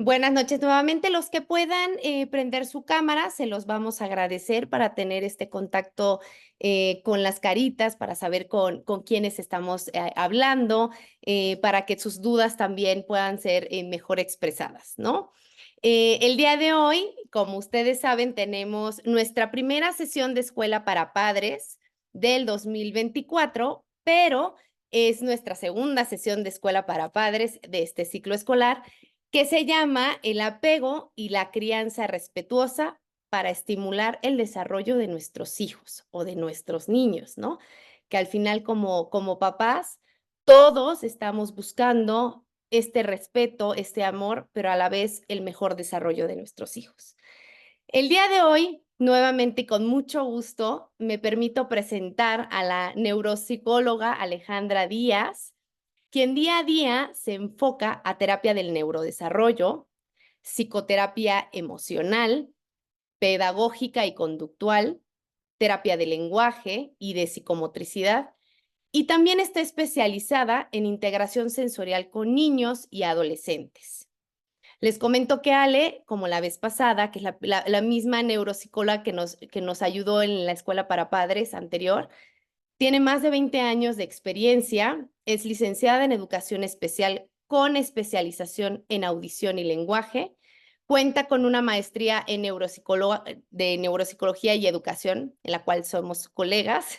Buenas noches nuevamente. Los que puedan prender su cámara, se los vamos a agradecer para tener este contacto con las caritas, para saber con quiénes estamos hablando, para que sus dudas también puedan ser mejor expresadas, ¿no? El día de hoy, como ustedes saben, tenemos nuestra primera sesión de escuela para padres del 2024, pero es nuestra segunda sesión de escuela para padres de este ciclo escolar, que se llama El apego y la crianza respetuosa para estimular el desarrollo de nuestros hijos o de nuestros niños, ¿no? Que al final como papás, todos estamos buscando este respeto, este amor, pero a la vez el mejor desarrollo de nuestros hijos. El día de hoy, nuevamente y con mucho gusto, me permito presentar a la neuropsicóloga Alejandra Díaz, quien día a día se enfoca a terapia del neurodesarrollo, psicoterapia emocional, pedagógica y conductual, terapia de lenguaje y de psicomotricidad, y también está especializada en integración sensorial con niños y adolescentes. Les comento que Ale, como la vez pasada, que es la misma neuropsicóloga que nos ayudó en la escuela para padres anterior, tiene más de 20 años de experiencia, es licenciada en educación especial con especialización en audición y lenguaje, cuenta con una maestría en de neuropsicología y educación, en la cual somos colegas,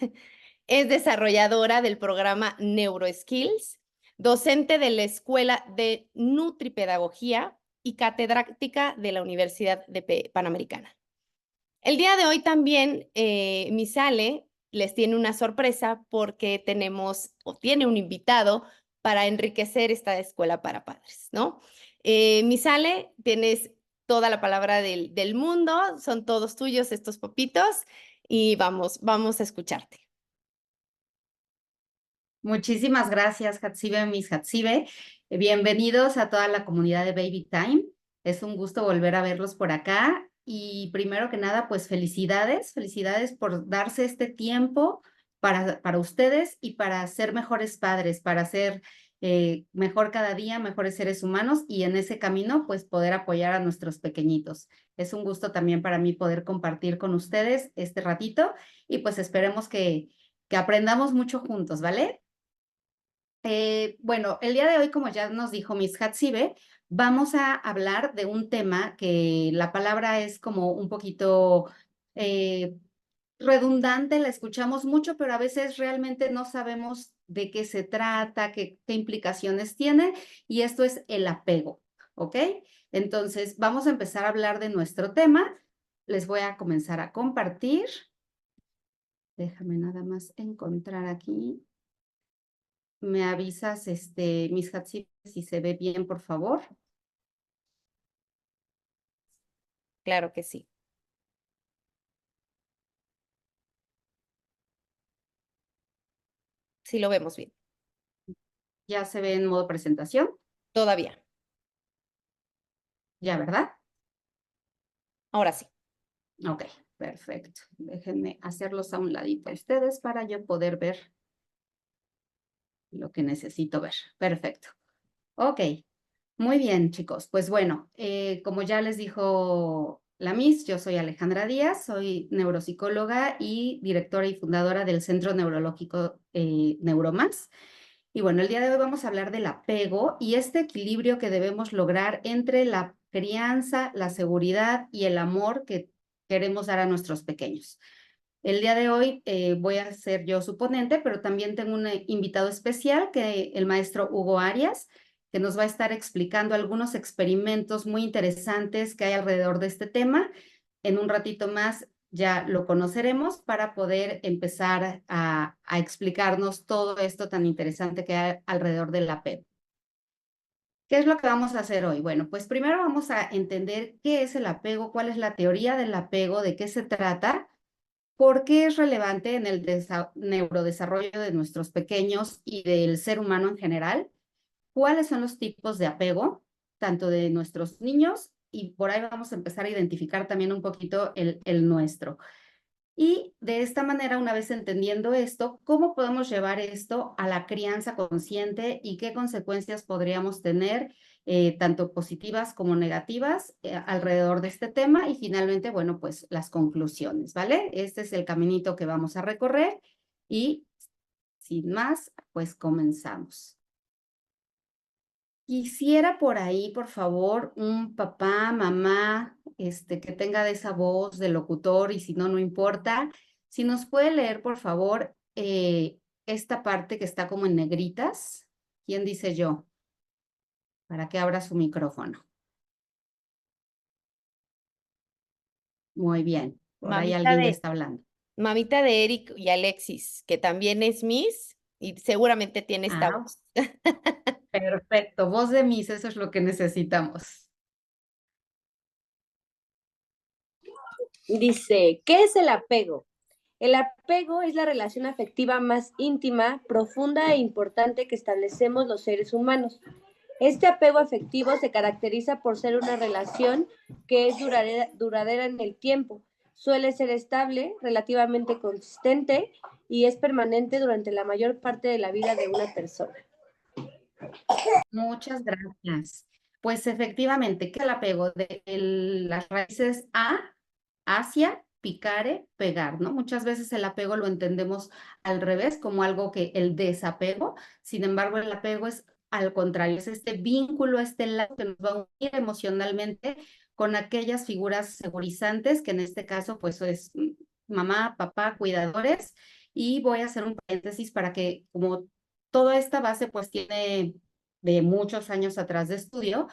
es desarrolladora del programa NeuroSkills, docente de la Escuela de Nutripedagogía y catedrática de la Universidad Panamericana. El día de hoy también Miss Ale les tiene una sorpresa porque tenemos o tiene un invitado para enriquecer esta escuela para padres, ¿no? Miss Ale, tienes toda la palabra del mundo, son todos tuyos estos papitos y vamos a escucharte. Muchísimas gracias, Hatsibe, Miss Hatsibe. Bienvenidos a toda la comunidad de Baby Time. Es un gusto volver a verlos por acá. Y primero que nada, pues felicidades por darse este tiempo para ustedes y para ser mejores padres, para ser mejor cada día, mejores seres humanos y en ese camino, pues poder apoyar a nuestros pequeñitos. Es un gusto también para mí poder compartir con ustedes este ratito y pues esperemos que aprendamos mucho juntos, ¿vale? Bueno, el día de hoy, como ya nos dijo Miss Hatsibe, vamos a hablar de un tema que la palabra es como un poquito eh, redundante, la escuchamos mucho, pero a veces realmente no sabemos de qué se trata, qué implicaciones tiene, y esto es el apego, ¿ok? Entonces, vamos a empezar a hablar de nuestro tema. Les voy a comenzar a compartir. Déjame nada más encontrar aquí. Me avisas, Miss Hatsi, si se ve bien, por favor. Claro que sí. Sí lo vemos bien. Ya se ve en modo presentación. Todavía. Ya, ¿verdad? Ahora sí. Ok, perfecto. Déjenme hacerlos a un ladito a ustedes para yo poder ver lo que necesito ver. Perfecto. Ok, muy bien, chicos. Pues bueno, como ya les dijo la Miss, yo soy Alejandra Díaz, soy neuropsicóloga y directora y fundadora del Centro Neurológico Neuromax. Y bueno, el día de hoy vamos a hablar del apego y este equilibrio que debemos lograr entre la crianza, la seguridad y el amor que queremos dar a nuestros pequeños. El día de hoy voy a ser yo su ponente, pero también tengo un invitado especial, que el maestro Hugo Arias, que nos va a estar explicando algunos experimentos muy interesantes que hay alrededor de este tema. En un ratito más ya lo conoceremos para poder empezar a explicarnos todo esto tan interesante que hay alrededor del apego. ¿Qué es lo que vamos a hacer hoy? Bueno, pues primero vamos a entender qué es el apego, cuál es la teoría del apego, de qué se trata, por qué es relevante en el neurodesarrollo de nuestros pequeños y del ser humano en general, cuáles son los tipos de apego, tanto de nuestros niños, y por ahí vamos a empezar a identificar también un poquito el nuestro. Y de esta manera, una vez entendiendo esto, ¿cómo podemos llevar esto a la crianza consciente y qué consecuencias podríamos tener, tanto positivas como negativas, alrededor de este tema? Y finalmente, bueno, pues las conclusiones, ¿vale? Este es el caminito que vamos a recorrer y sin más, pues comenzamos. Quisiera por ahí, por favor, un papá, mamá, que tenga de esa voz de locutor y si no, no importa. Si nos puede leer, por favor, esta parte que está como en negritas. ¿Quién dice yo? Para que abra su micrófono. Muy bien. Por ahí Mamita alguien ya de, está hablando. mamita de Eric y Alexis, que también es Miss y seguramente tiene esta Ah, voz. perfecto. Voz de Miss, eso es lo que necesitamos. Dice, ¿qué es el apego? El apego es la relación afectiva más íntima, profunda e importante que establecemos los seres humanos. Este apego afectivo se caracteriza por ser una relación que es duradera en el tiempo. Suele ser estable, relativamente consistente y es permanente durante la mayor parte de la vida de una persona. Muchas gracias. Pues efectivamente, ¿qué es el apego? De las raíces hacia, picare, pegar, ¿no? Muchas veces el apego lo entendemos al revés, como algo que el desapego. Sin embargo, el apego es al contrario, es este vínculo, este lazo que nos va a unir emocionalmente con aquellas figuras segurizantes, que en este caso, pues es mamá, papá, cuidadores. Y voy a hacer un paréntesis para que, como toda esta base, pues tiene de muchos años atrás de estudio,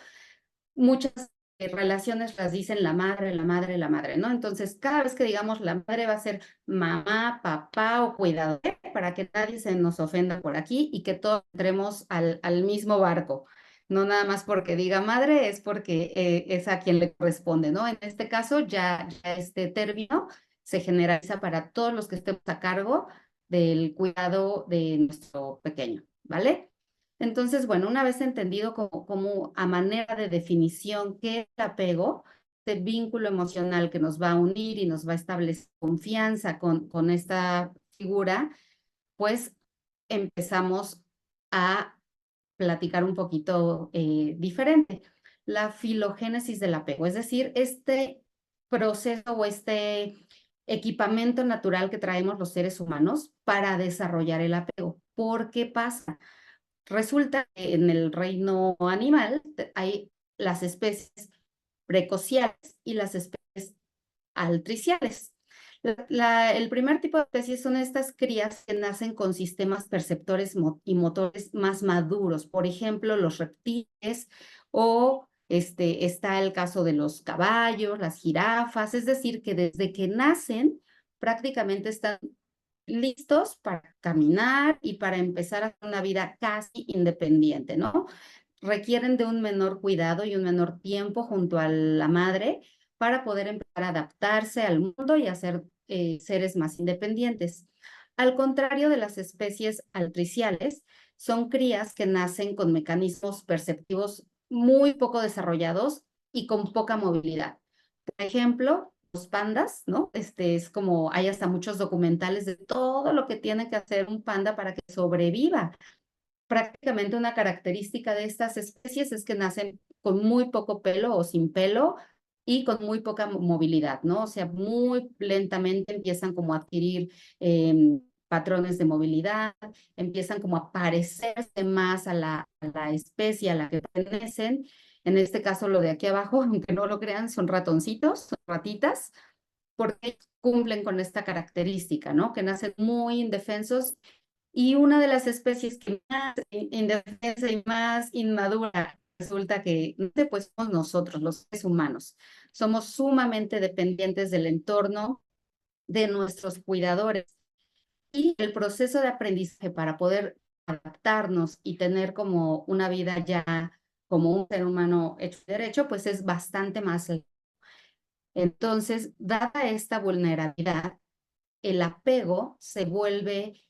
muchas relaciones las dicen la madre, la madre, la madre, ¿no? Entonces, cada vez que digamos la madre va a ser mamá, papá o cuidador, para que nadie se nos ofenda por aquí y que todos entremos al mismo barco. No nada más porque diga madre, es porque es a quien le corresponde, ¿no? En este caso, ya este término se generaliza para todos los que estemos a cargo del cuidado de nuestro pequeño, ¿vale? Entonces, bueno, una vez entendido como a manera de definición qué es el apego, este vínculo emocional que nos va a unir y nos va a establecer confianza con esta figura, pues empezamos a platicar un poquito diferente. La filogénesis del apego, es decir, este proceso o este equipamiento natural que traemos los seres humanos para desarrollar el apego. ¿Por qué pasa? Resulta que en el reino animal hay las especies precociales y las especies altriciales. El primer tipo de especies son estas crías que nacen con sistemas perceptores y motores más maduros, por ejemplo, los reptiles o está el caso de los caballos, las jirafas, es decir, que desde que nacen prácticamente están listos para caminar y para empezar a hacer una vida casi independiente, ¿no? Requieren de un menor cuidado y un menor tiempo junto a la madre para poder empezar a adaptarse al mundo y a ser seres más independientes. Al contrario de las especies altriciales, son crías que nacen con mecanismos perceptivos muy poco desarrollados y con poca movilidad. Por ejemplo, los pandas, ¿no? Es como, hay hasta muchos documentales de todo lo que tiene que hacer un panda para que sobreviva. Prácticamente una característica de estas especies es que nacen con muy poco pelo o sin pelo y con muy poca movilidad, ¿no? O sea, muy lentamente empiezan como a adquirir patrones de movilidad, empiezan como a parecerse más a la especie a la que pertenecen. En este caso, lo de aquí abajo, aunque no lo crean, son ratoncitos, son ratitas, porque cumplen con esta característica, ¿no? Que nacen muy indefensos y una de las especies que más indefensa y más inmadura resulta que pues somos nosotros, los seres humanos. Somos sumamente dependientes del entorno, de nuestros cuidadores. Y el proceso de aprendizaje para poder adaptarnos y tener como una vida ya como un ser humano hecho y derecho, pues es bastante más lento. Entonces, dada esta vulnerabilidad, el apego se vuelve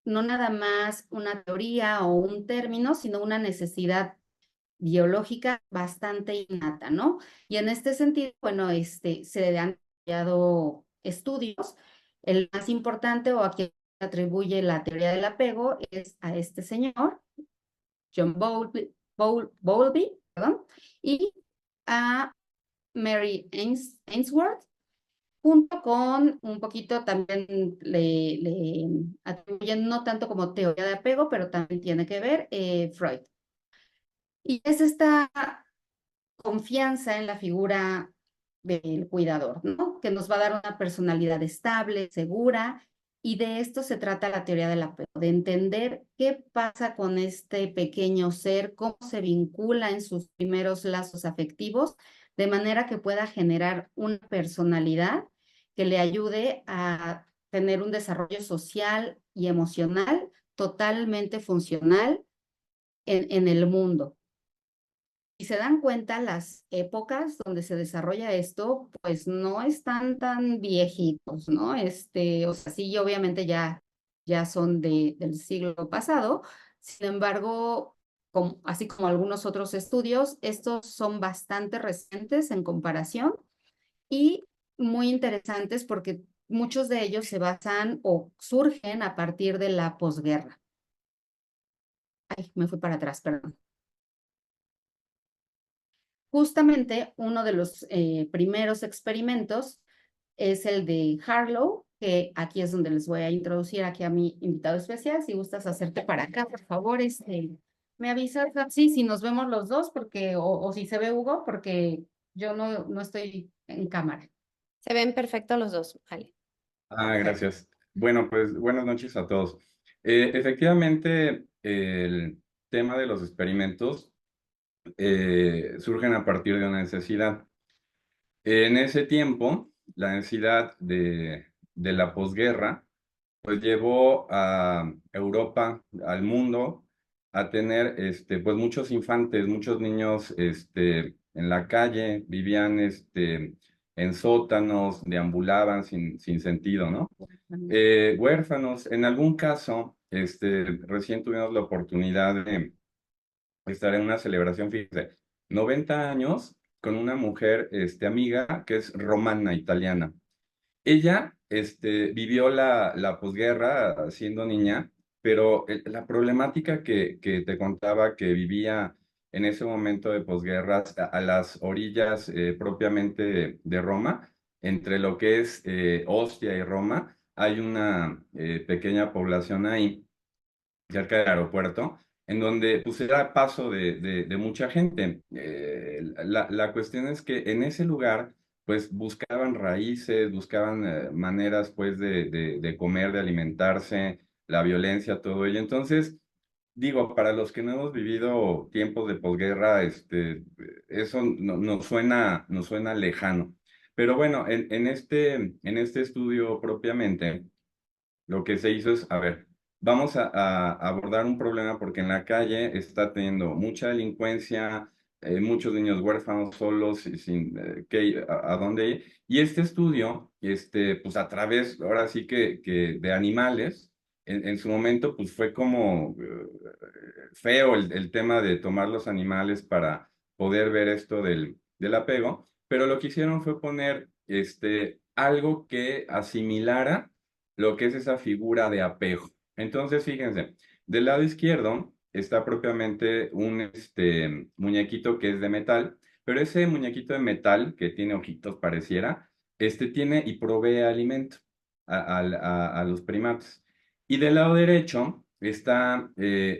no nada más una teoría o un término, sino una necesidad biológica bastante innata, ¿no? Y en este sentido, bueno, se han desarrollado estudios El más importante o a quien atribuye la teoría del apego es a este señor, John Bowlby, perdón, y a Mary Ainsworth, junto con un poquito también le atribuyen no tanto como teoría de apego, pero también tiene que ver Freud. Y es esta confianza en la figura del cuidador, ¿no? Que nos va a dar una personalidad estable, segura, y de esto se trata la teoría del apego, de entender qué pasa con este pequeño ser, cómo se vincula en sus primeros lazos afectivos, de manera que pueda generar una personalidad que le ayude a tener un desarrollo social y emocional totalmente funcional en el mundo. Si se dan cuenta, las épocas donde se desarrolla esto, pues no están tan viejitos, ¿no? O sea, sí, obviamente ya son del siglo pasado. Sin embargo, así como algunos otros estudios, estos son bastante recientes en comparación y muy interesantes porque muchos de ellos se basan o surgen a partir de la posguerra. Ay, me fui para atrás, perdón. Justamente uno de los primeros experimentos es el de Harlow, que aquí es donde les voy a introducir aquí a mi invitado especial. Si gustas hacerte para acá, por favor, me avisas, sí, si nos vemos los dos, porque, o si se ve Hugo, porque yo no estoy en cámara. Se ven perfectos los dos, vale. Gracias. Bueno, pues buenas noches a todos. Efectivamente, el tema de los experimentos surgen a partir de una necesidad. En ese tiempo, la necesidad de la posguerra, pues llevó a Europa, al mundo, a tener pues muchos infantes, muchos niños en la calle, vivían en sótanos, deambulaban sin sentido, ¿no? Huérfanos, en algún caso, recién tuvimos la oportunidad de estar en una celebración, fíjense, 90 años con una mujer, amiga, que es romana, italiana. Ella, vivió la posguerra siendo niña, pero la problemática que te contaba que vivía en ese momento de posguerras a las orillas propiamente de Roma, entre lo que es Ostia y Roma, hay una pequeña población ahí cerca del aeropuerto, en donde pues era paso de mucha gente. La cuestión es que en ese lugar pues buscaban raíces, buscaban maneras pues de comer, de alimentarse, la violencia, todo ello. Entonces, digo, para los que no hemos vivido tiempos de posguerra, eso nos suena lejano. Pero bueno, en este estudio propiamente, lo que se hizo es, a ver, vamos a abordar un problema porque en la calle está teniendo mucha delincuencia, muchos niños huérfanos solos, sin a dónde ir. Y este estudio, pues a través, ahora sí que de animales, en su momento, pues fue como feo el tema de tomar los animales para poder ver esto del apego, pero lo que hicieron fue poner algo que asimilara lo que es esa figura de apego. Entonces, fíjense, del lado izquierdo está propiamente un muñequito que es de metal, pero ese muñequito de metal que tiene ojitos pareciera, tiene y provee alimento a los primates. Y del lado derecho está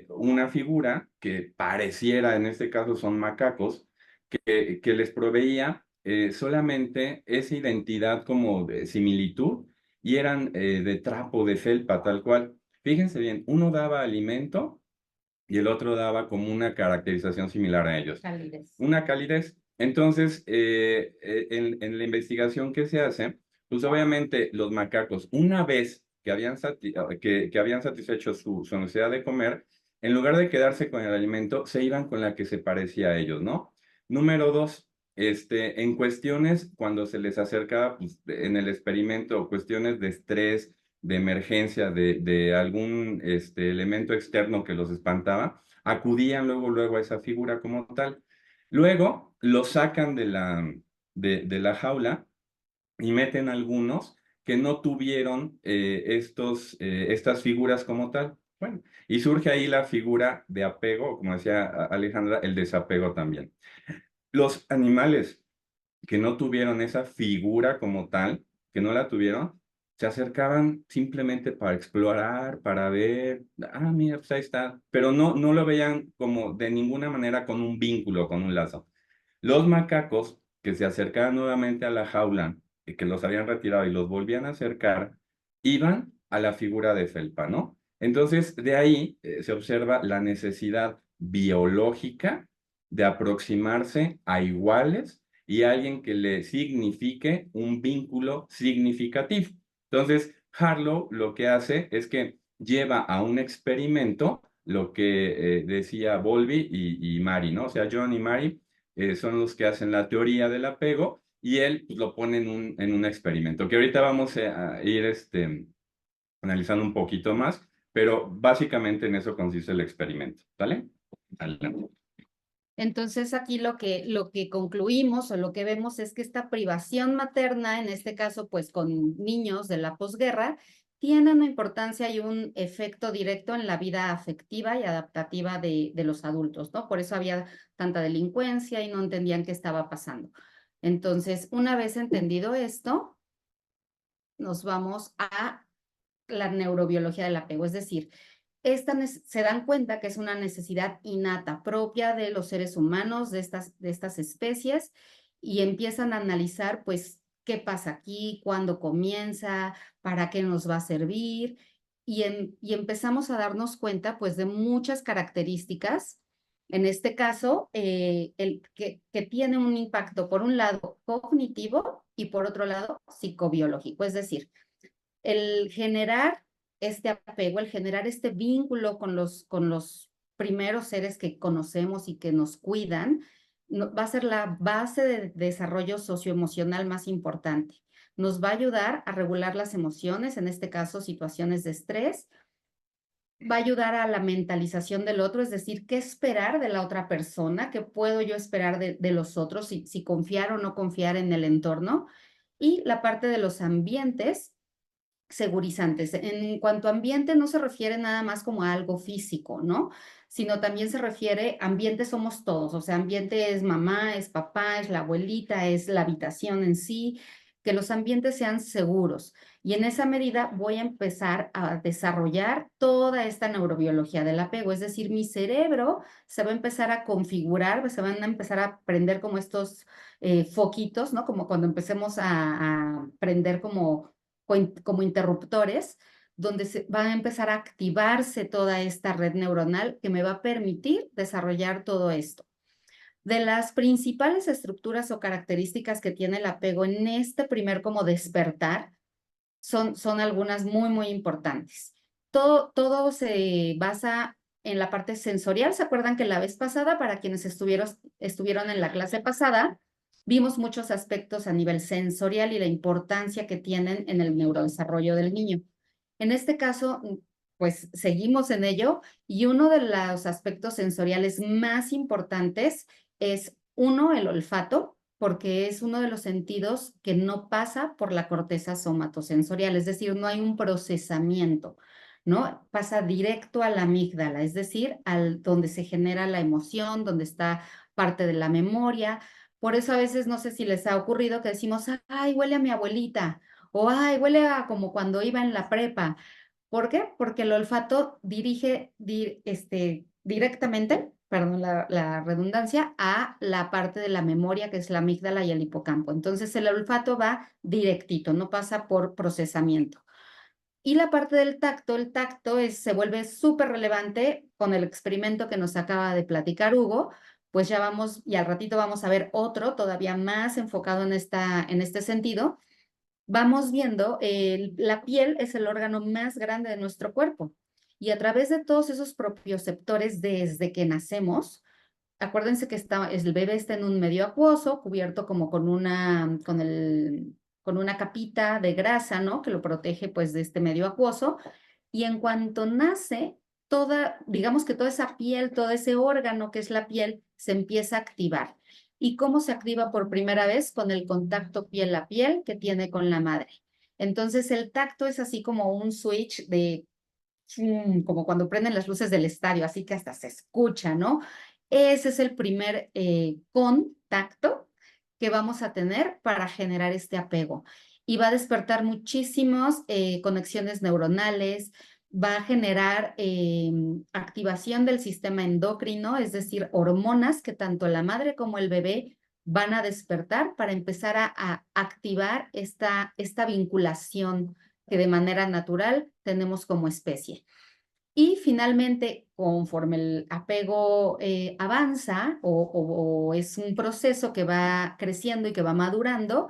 una figura que pareciera, en este caso son macacos, que les proveía solamente esa identidad como de similitud y eran de trapo, de felpa, tal cual. Fíjense bien, uno daba alimento y el otro daba como una caracterización similar a ellos. Calidez. Una calidez. Entonces, en la investigación que se hace, pues obviamente los macacos, una vez que habían satisfecho su necesidad de comer, en lugar de quedarse con el alimento, se iban con la que se parecía a ellos, ¿no? Número dos, en cuestiones, cuando se les acercaba, pues, en el experimento, cuestiones de estrés, de emergencia, de algún elemento externo que los espantaba, acudían luego a esa figura como tal. Luego lo sacan de la jaula y meten algunos que no tuvieron estas figuras como tal. Bueno, y surge ahí la figura de apego, como decía Alejandra, el desapego también. Los animales que no tuvieron esa figura como tal, que no la tuvieron, se acercaban simplemente para explorar, para ver, mira, pues ahí está, pero no lo veían como de ninguna manera con un vínculo, con un lazo. Los macacos que se acercaban nuevamente a la jaula, y que los habían retirado y los volvían a acercar, iban a la figura de felpa, ¿no? Entonces, de ahí se observa la necesidad biológica de aproximarse a iguales y a alguien que le signifique un vínculo significativo. Entonces, Harlow lo que hace es que lleva a un experimento lo que decía Bowlby y Mary, ¿no? O sea, John y Mary son los que hacen la teoría del apego y él pues, lo pone en un experimento, que ahorita vamos a ir analizando un poquito más, pero básicamente en eso consiste el experimento, ¿vale? Adelante. Entonces aquí lo que concluimos o lo que vemos es que esta privación materna, en este caso pues con niños de la posguerra, tiene una importancia y un efecto directo en la vida afectiva y adaptativa de los adultos, ¿no? Por eso había tanta delincuencia y no entendían qué estaba pasando. Entonces, una vez entendido esto, nos vamos a la neurobiología del apego, es decir, se dan cuenta que es una necesidad innata propia de los seres humanos, de estas especies, y empiezan a analizar, pues, qué pasa aquí, cuándo comienza, para qué nos va a servir, y empezamos a darnos cuenta, pues, de muchas características, en este caso, que tiene un impacto, por un lado, cognitivo y por otro lado, psicobiológico, es decir, el generar este apego, el generar este vínculo con los primeros seres que conocemos y que nos cuidan, va a ser la base de desarrollo socioemocional más importante. Nos va a ayudar a regular las emociones, en este caso situaciones de estrés, va a ayudar a la mentalización del otro, es decir, qué esperar de la otra persona, qué puedo yo esperar de los otros, si confiar o no confiar en el entorno, y la parte de los ambientes segurizantes. En cuanto a ambiente, no se refiere nada más como a algo físico, ¿no? Sino también se refiere, ambiente somos todos, o sea, ambiente es mamá, es papá, es la abuelita, es la habitación en sí, que los ambientes sean seguros. Y en esa medida voy a empezar a desarrollar toda esta neurobiología del apego, es decir, mi cerebro se va a empezar a configurar, se van a empezar a prender como estos foquitos, ¿no? Como cuando empecemos a prender como interruptores, donde se va a empezar a activarse toda esta red neuronal que me va a permitir desarrollar todo esto. De las principales estructuras o características que tiene el apego en este primer como despertar, son algunas muy, muy importantes. Todo se basa en la parte sensorial. ¿Se acuerdan que la vez pasada, para quienes estuvieron en la clase pasada, vimos muchos aspectos a nivel sensorial y la importancia que tienen en el neurodesarrollo del niño? En este caso, pues seguimos en ello y uno de los aspectos sensoriales más importantes es, uno, el olfato, porque es uno de los sentidos que no pasa por la corteza somatosensorial, es decir, no hay un procesamiento, ¿no? Pasa directo a la amígdala, es decir, donde se genera la emoción, donde está parte de la memoria. Por eso a veces no sé si les ha ocurrido que decimos, ay, huele a mi abuelita, o ay, huele a como cuando iba en la prepa. ¿Por qué? Porque el olfato dirige directamente, perdón la redundancia, a la parte de la memoria que es la amígdala y el hipocampo. Entonces el olfato va directito, no pasa por procesamiento. Y la parte del tacto, el tacto se vuelve súper relevante con el experimento que nos acaba de platicar Hugo, pues ya vamos, y al ratito vamos a ver otro todavía más enfocado en este sentido. Vamos viendo, la piel es el órgano más grande de nuestro cuerpo y a través de todos esos propioceptores desde que nacemos, acuérdense que el bebé está en un medio acuoso, cubierto como con una capita de grasa, ¿no? Que lo protege pues de este medio acuoso. Y en cuanto nace, digamos que toda esa piel, todo ese órgano que es la piel, se empieza a activar. ¿Y cómo se activa por primera vez? Con el contacto piel a piel que tiene con la madre. Entonces el tacto es así como un switch de, como cuando prenden las luces del estadio, así que hasta se escucha, ¿no? Ese es el primer contacto que vamos a tener para generar este apego. Y va a despertar muchísimas conexiones neuronales, va a generar activación del sistema endocrino, es decir, hormonas que tanto la madre como el bebé van a despertar para empezar a activar esta vinculación que de manera natural tenemos como especie. Y finalmente, conforme el apego avanza o es un proceso que va creciendo y que va madurando,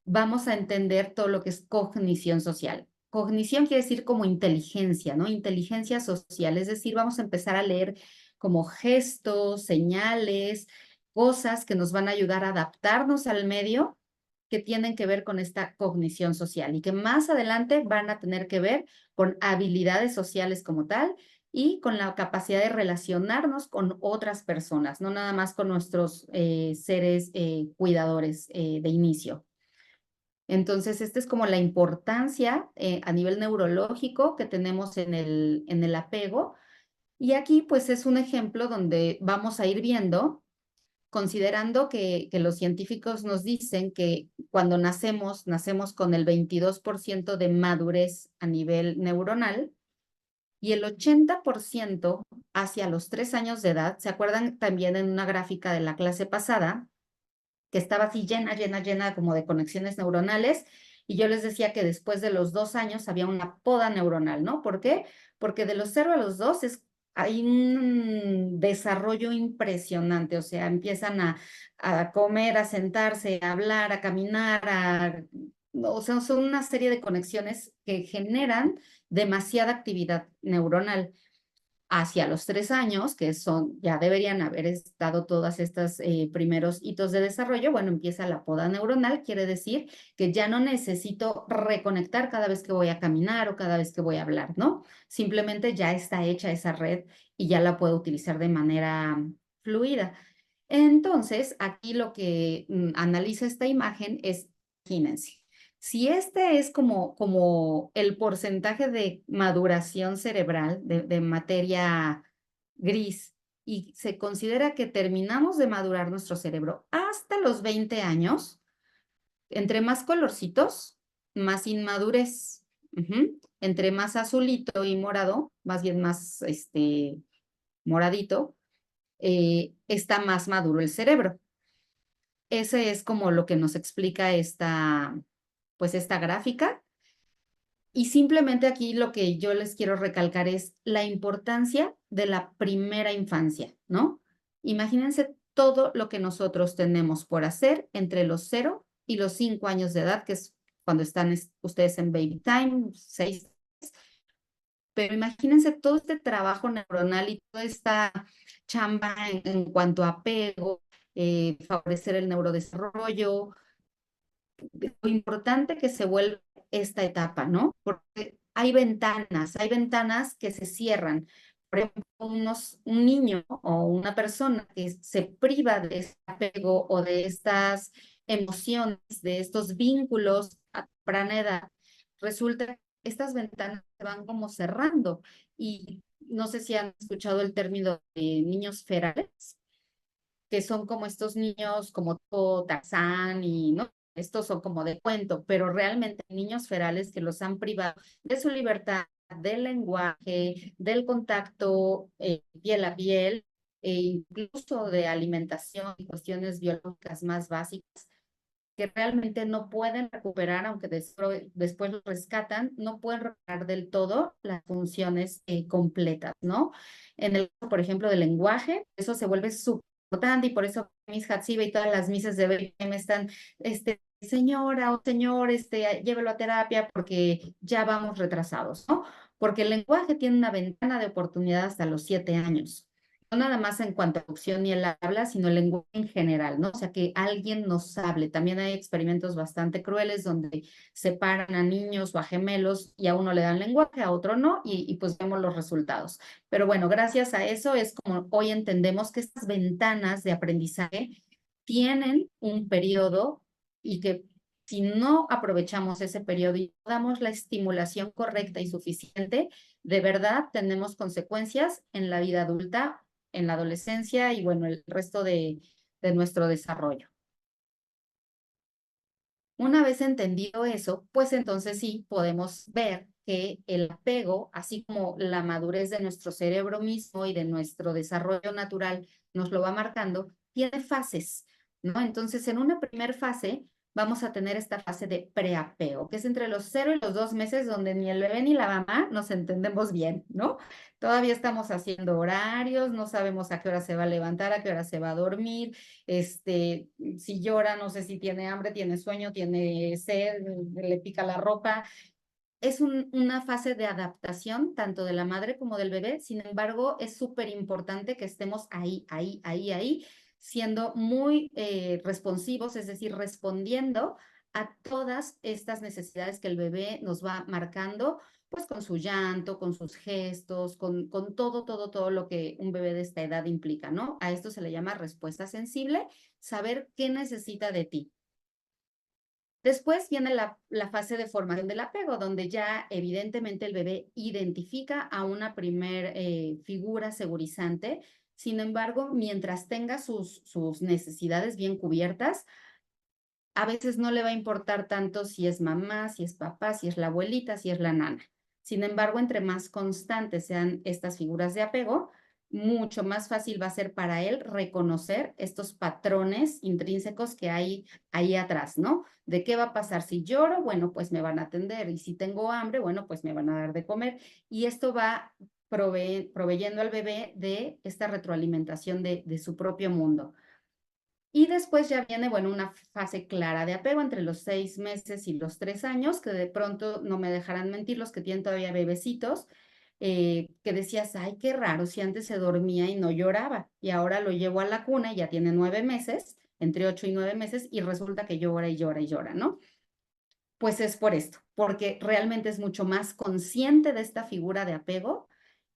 vamos a entender todo lo que es cognición social. Cognición quiere decir como inteligencia, ¿no? Inteligencia social, es decir, vamos a empezar a leer como gestos, señales, cosas que nos van a ayudar a adaptarnos al medio que tienen que ver con esta cognición social y que más adelante van a tener que ver con habilidades sociales como tal y con la capacidad de relacionarnos con otras personas, no nada más con nuestros seres cuidadores de inicio. Entonces, esta es como la importancia a nivel neurológico que tenemos en el apego. Y aquí, pues, es un ejemplo donde vamos a ir viendo, considerando que los científicos nos dicen que cuando nacemos con el 22% de madurez a nivel neuronal y el 80% hacia los 3 años de edad. ¿Se acuerdan también en una gráfica de la clase pasada que estaba así llena como de conexiones neuronales? Y yo les decía que después de los 2 años había una poda neuronal, ¿no? ¿Por qué? Porque de los 0 a los 2 hay un desarrollo impresionante, o sea, empiezan a comer, a sentarse, a hablar, a caminar, o sea, son una serie de conexiones que generan demasiada actividad neuronal. Hacia los 3 años, que ya deberían haber estado todas estas primeros hitos de desarrollo, bueno, empieza la poda neuronal, quiere decir que ya no necesito reconectar cada vez que voy a caminar o cada vez que voy a hablar, ¿no? Simplemente ya está hecha esa red y ya la puedo utilizar de manera fluida. Entonces, aquí lo que analiza esta imagen es, imagínense, si este es como el porcentaje de maduración cerebral de materia gris y se considera que terminamos de madurar nuestro cerebro hasta los 20 años, entre más colorcitos, más inmadurez. Entre más azulito y morado, más bien más moradito, está más maduro el cerebro. Ese es como lo que nos explica esta gráfica. Y simplemente aquí lo que yo les quiero recalcar es la importancia de la primera infancia, ¿no? Imagínense todo lo que nosotros tenemos por hacer entre los 0 y los 5 años de edad, que es cuando están ustedes en baby time, 6. Pero imagínense todo este trabajo neuronal y toda esta chamba en cuanto a apego, favorecer el neurodesarrollo, lo importante que se vuelve esta etapa, ¿no? Porque hay ventanas que se cierran. Por ejemplo, un niño o una persona que se priva de este apego o de estas emociones, de estos vínculos a temprana edad, resulta que estas ventanas se van como cerrando. Y no sé si han escuchado el término de niños ferales, que son como estos niños como Tarzán y, ¿no? Estos son como de cuento, pero realmente niños ferales que los han privado de su libertad, del lenguaje, del contacto piel a piel, e incluso de alimentación y cuestiones biológicas más básicas, que realmente no pueden recuperar, aunque después lo rescatan, no pueden recuperar del todo las funciones completas, ¿no? En el caso, por ejemplo, del lenguaje, eso se vuelve súper importante y por eso Miss Hatsiba y todas las misas de BM están, señora o señor, llévelo a terapia porque ya vamos retrasados, ¿no? Porque el lenguaje tiene una ventana de oportunidad hasta los 7 años. No nada más en cuanto a opción y el habla, sino el lenguaje en general, ¿no? O sea, que alguien nos hable. También hay experimentos bastante crueles donde separan a niños o a gemelos y a uno le dan lenguaje, a otro no, y pues vemos los resultados. Pero bueno, gracias a eso es como hoy entendemos que estas ventanas de aprendizaje tienen un periodo y que Si no aprovechamos ese periodo y no damos la estimulación correcta y suficiente, de verdad tenemos consecuencias en la vida adulta, en la adolescencia y bueno, el resto de nuestro desarrollo. Una vez entendido eso, pues entonces sí podemos ver que el apego, así como la madurez de nuestro cerebro mismo y de nuestro desarrollo natural nos lo va marcando, tiene fases, ¿no? Entonces, en una primera fase vamos a tener esta fase de preapego, que es entre los 0 y los 2 meses, donde ni el bebé ni la mamá nos entendemos bien, ¿no? Todavía estamos haciendo horarios, no sabemos a qué hora se va a levantar, a qué hora se va a dormir, si llora, no sé si tiene hambre, tiene sueño, tiene sed, le pica la ropa. Es una fase de adaptación tanto de la madre como del bebé. Sin embargo, es súper importante que estemos ahí, siendo muy responsivos, es decir, respondiendo a todas estas necesidades que el bebé nos va marcando, pues con su llanto, con sus gestos, con todo lo que un bebé de esta edad implica, ¿no? A esto se le llama respuesta sensible, saber qué necesita de ti. Después viene la fase de formación del apego, donde ya evidentemente el bebé identifica a una primer figura segurizante. Sin embargo, mientras tenga sus necesidades bien cubiertas, a veces no le va a importar tanto si es mamá, si es papá, si es la abuelita, si es la nana. Sin embargo, entre más constantes sean estas figuras de apego, mucho más fácil va a ser para él reconocer estos patrones intrínsecos que hay ahí atrás, ¿no? ¿De qué va a pasar si lloro? Bueno, pues me van a atender. Y si tengo hambre, bueno, pues me van a dar de comer. Y esto va proveyendo al bebé de esta retroalimentación de su propio mundo. Y después ya viene, bueno, una fase clara de apego entre los 6 meses y los 3 años, que de pronto no me dejarán mentir los que tienen todavía bebecitos, que decías, ay, qué raro, si antes se dormía y no lloraba, y ahora lo llevo a la cuna y ya tiene 9 meses, entre 8 y 9 meses, y resulta que llora y llora y llora, ¿no? Pues es por esto, porque realmente es mucho más consciente de esta figura de apego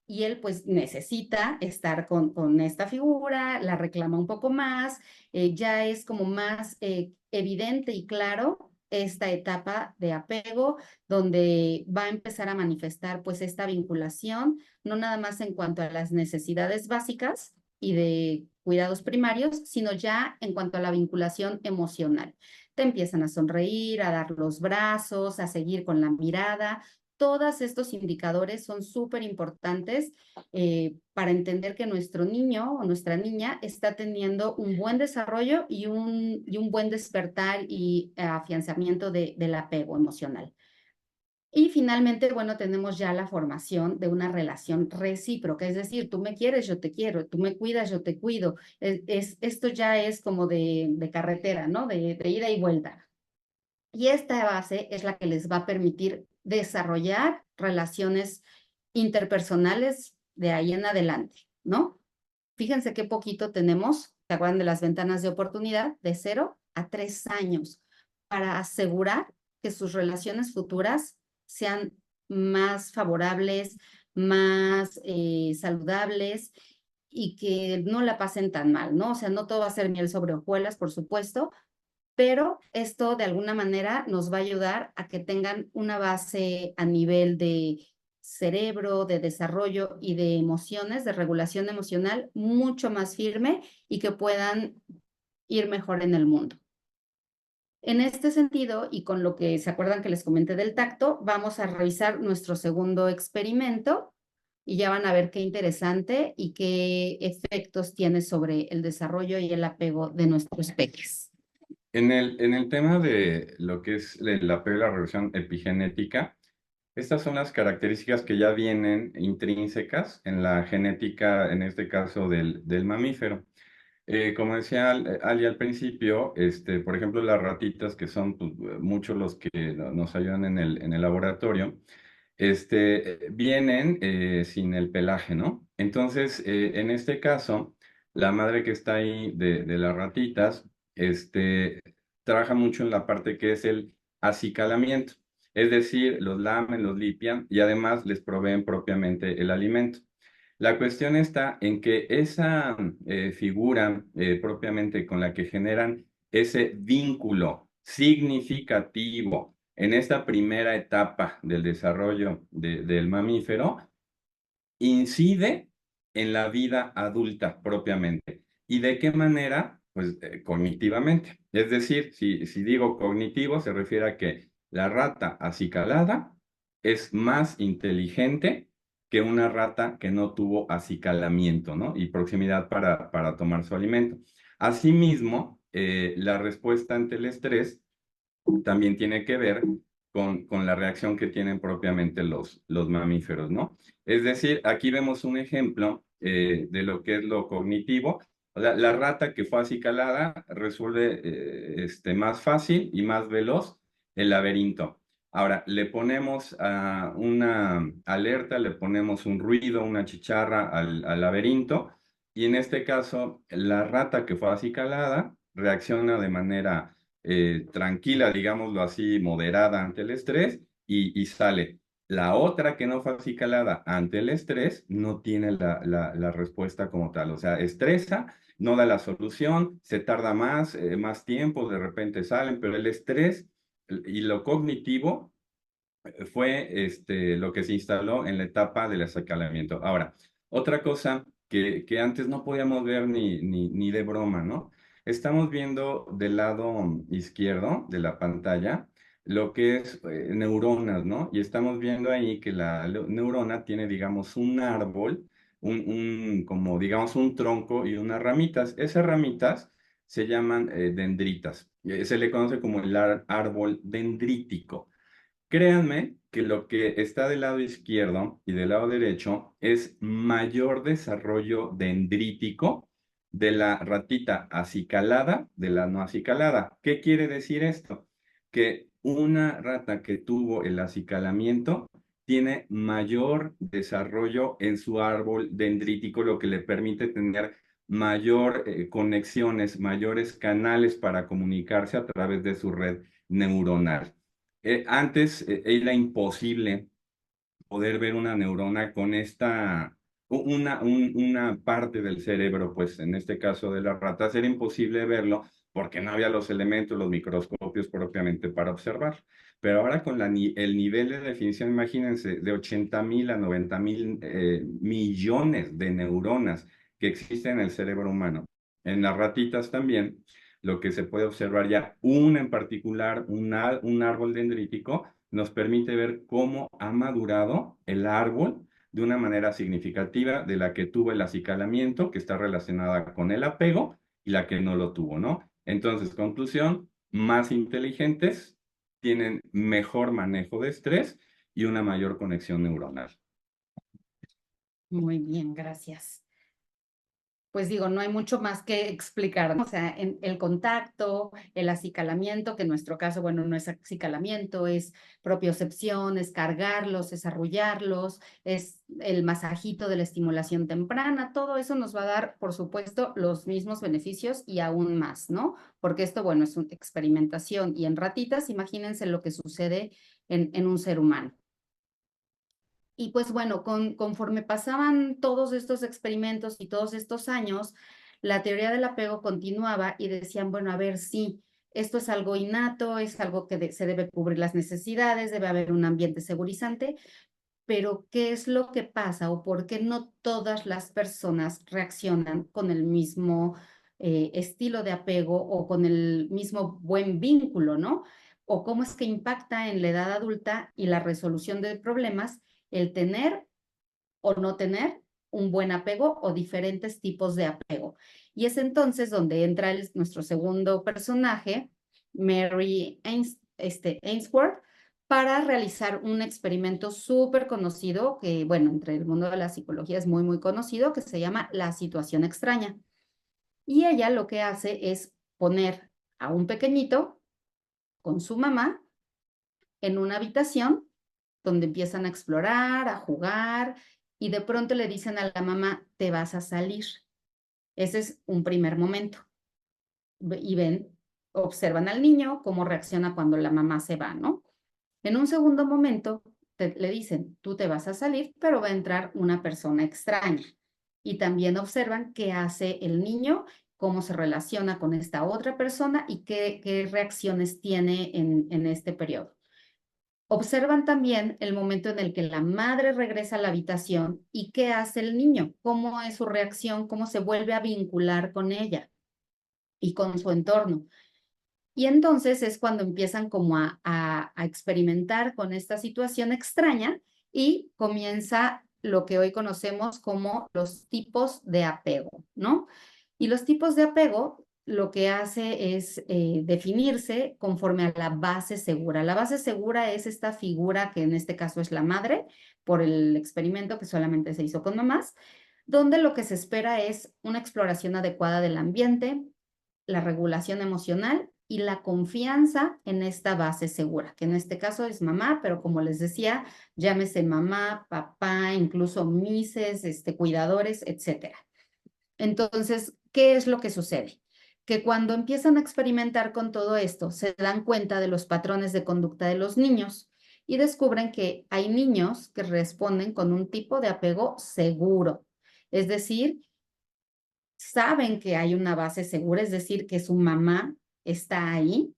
y él pues necesita estar con esta figura, la reclama un poco más, ya es como más evidente y claro esta etapa de apego donde va a empezar a manifestar pues esta vinculación, no nada más en cuanto a las necesidades básicas y de cuidados primarios, sino ya en cuanto a la vinculación emocional. Te empiezan a sonreír, a dar los brazos, a seguir con la mirada. Todos estos indicadores son súper importantes para entender que nuestro niño o nuestra niña está teniendo un buen desarrollo y un buen despertar y afianzamiento del apego emocional. Y finalmente, bueno, tenemos ya la formación de una relación recíproca, es decir, tú me quieres, yo te quiero, tú me cuidas, yo te cuido. Esto ya es como de carretera, ¿no? De ida y vuelta. Y esta base es la que les va a permitir desarrollar relaciones interpersonales de ahí en adelante, ¿no? Fíjense qué poquito tenemos, ¿se acuerdan de las ventanas de oportunidad? De 0 a 3 años para asegurar que sus relaciones futuras sean más favorables, más saludables y que no la pasen tan mal, ¿no? O sea, no todo va a ser miel sobre hojuelas, por supuesto, pero esto de alguna manera nos va a ayudar a que tengan una base a nivel de cerebro, de desarrollo y de emociones, de regulación emocional mucho más firme y que puedan ir mejor en el mundo. En este sentido, y con lo que se acuerdan que les comenté del tacto, vamos a revisar nuestro segundo experimento y ya van a ver qué interesante y qué efectos tiene sobre el desarrollo y el apego de nuestros peques. En el tema de lo que es el apego y la regulación epigenética, estas son las características que ya vienen intrínsecas en la genética, en este caso del mamífero. Como decía Ali al principio, por ejemplo, las ratitas, que son pues, muchos los que nos ayudan en el laboratorio, vienen sin el pelaje, ¿no? Entonces, en este caso, la madre que está ahí de las ratitas, trabaja mucho en la parte que es el acicalamiento, es decir, los lamen, los limpian y además les proveen propiamente el alimento. La cuestión está en que esa figura propiamente con la que generan ese vínculo significativo en esta primera etapa del desarrollo del mamífero, incide en la vida adulta propiamente. ¿Y de qué manera? Pues cognitivamente. Es decir, si digo cognitivo, se refiere a que la rata acicalada es más inteligente que una rata que no tuvo acicalamiento, ¿no? Y proximidad para tomar su alimento. Asimismo, la respuesta ante el estrés también tiene que ver con la reacción que tienen propiamente los mamíferos, ¿no? Es decir, aquí vemos un ejemplo de lo que es lo cognitivo. La rata que fue acicalada resuelve más fácil y más veloz el laberinto. Ahora, le ponemos una alerta, le ponemos un ruido, una chicharra al laberinto, y en este caso, la rata que fue acicalada reacciona de manera tranquila, digámoslo así, moderada ante el estrés y sale. La otra que no fue acicalada ante el estrés no tiene la respuesta como tal, o sea, estresa, no da la solución, se tarda más tiempo, de repente salen, pero el estrés y lo cognitivo fue lo que se instaló en la etapa del acicalamiento. Ahora, otra cosa que antes no podíamos ver ni de broma, ¿no? Estamos viendo del lado izquierdo de la pantalla lo que es neuronas, ¿no? Y estamos viendo ahí que la neurona tiene, digamos, un árbol, como digamos, un tronco y unas ramitas. Esas ramitas se llaman dendritas. Se le conoce como el árbol dendrítico. Créanme que lo que está del lado izquierdo y del lado derecho es mayor desarrollo dendrítico de la ratita acicalada de la no acicalada. ¿Qué quiere decir esto? Que una rata que tuvo el acicalamiento tiene mayor desarrollo en su árbol dendrítico, lo que le permite tener mayor conexiones, mayores canales para comunicarse a través de su red neuronal. Antes era imposible poder ver una neurona con una parte del cerebro, pues en este caso de las ratas, era imposible verlo porque no había los elementos, los microscopios propiamente para observar. Pero ahora con el nivel de definición, imagínense, de 80.000 a 90.000 millones de neuronas que existen en el cerebro humano. En las ratitas también, lo que se puede observar ya, una en particular, un árbol dendrítico, nos permite ver cómo ha madurado el árbol de una manera significativa de la que tuvo el acicalamiento, que está relacionada con el apego, y la que no lo tuvo, ¿no? Entonces, conclusión, más inteligentes, tienen mejor manejo de estrés y una mayor conexión neuronal. Muy bien, gracias. Pues digo, no hay mucho más que explicar, ¿no? O sea, en el contacto, el acicalamiento, que en nuestro caso, bueno, no es acicalamiento, es propiocepción, es cargarlos, es arrullarlos, es el masajito de la estimulación temprana, todo eso nos va a dar, por supuesto, los mismos beneficios y aún más, ¿no? Porque esto, bueno, es una experimentación y en ratitas, imagínense lo que sucede en un ser humano. Y pues bueno, conforme pasaban todos estos experimentos y todos estos años, la teoría del apego continuaba y decían, bueno, a ver, sí, esto es algo innato, es algo que se debe cubrir las necesidades, debe haber un ambiente segurizante, pero ¿qué es lo que pasa o por qué no todas las personas reaccionan con el mismo estilo de apego o con el mismo buen vínculo, ¿no? O cómo es que impacta en la edad adulta y la resolución de problemas el tener o no tener un buen apego o diferentes tipos de apego. Y es entonces donde entra nuestro segundo personaje, Mary Ainsworth, para realizar un experimento súper conocido, que bueno, entre el mundo de la psicología es muy, muy conocido, que se llama la situación extraña. Y ella lo que hace es poner a un pequeñito con su mamá en una habitación donde empiezan a explorar, a jugar, y de pronto le dicen a la mamá, te vas a salir. Ese es un primer momento. Y observan al niño cómo reacciona cuando la mamá se va, ¿no? En un segundo momento le dicen, tú te vas a salir, pero va a entrar una persona extraña. Y también observan qué hace el niño cómo se relaciona con esta otra persona y qué reacciones tiene en este periodo. Observan también el momento en el que la madre regresa a la habitación y qué hace el niño, cómo es su reacción, cómo se vuelve a vincular con ella y con su entorno. Y entonces es cuando empiezan como a experimentar con esta situación extraña y comienza lo que hoy conocemos como los tipos de apego, ¿no? Y los tipos de apego lo que hace es definirse conforme a la base segura. La base segura es esta figura que en este caso es la madre, por el experimento que solamente se hizo con mamás, donde lo que se espera es una exploración adecuada del ambiente, la regulación emocional y la confianza en esta base segura, que en este caso es mamá, pero como les decía, llámese mamá, papá, incluso mises, cuidadores, etcétera. Entonces, ¿qué es lo que sucede? Que cuando empiezan a experimentar con todo esto, se dan cuenta de los patrones de conducta de los niños y descubren que hay niños que responden con un tipo de apego seguro, es decir, saben que hay una base segura, es decir, que su mamá está ahí,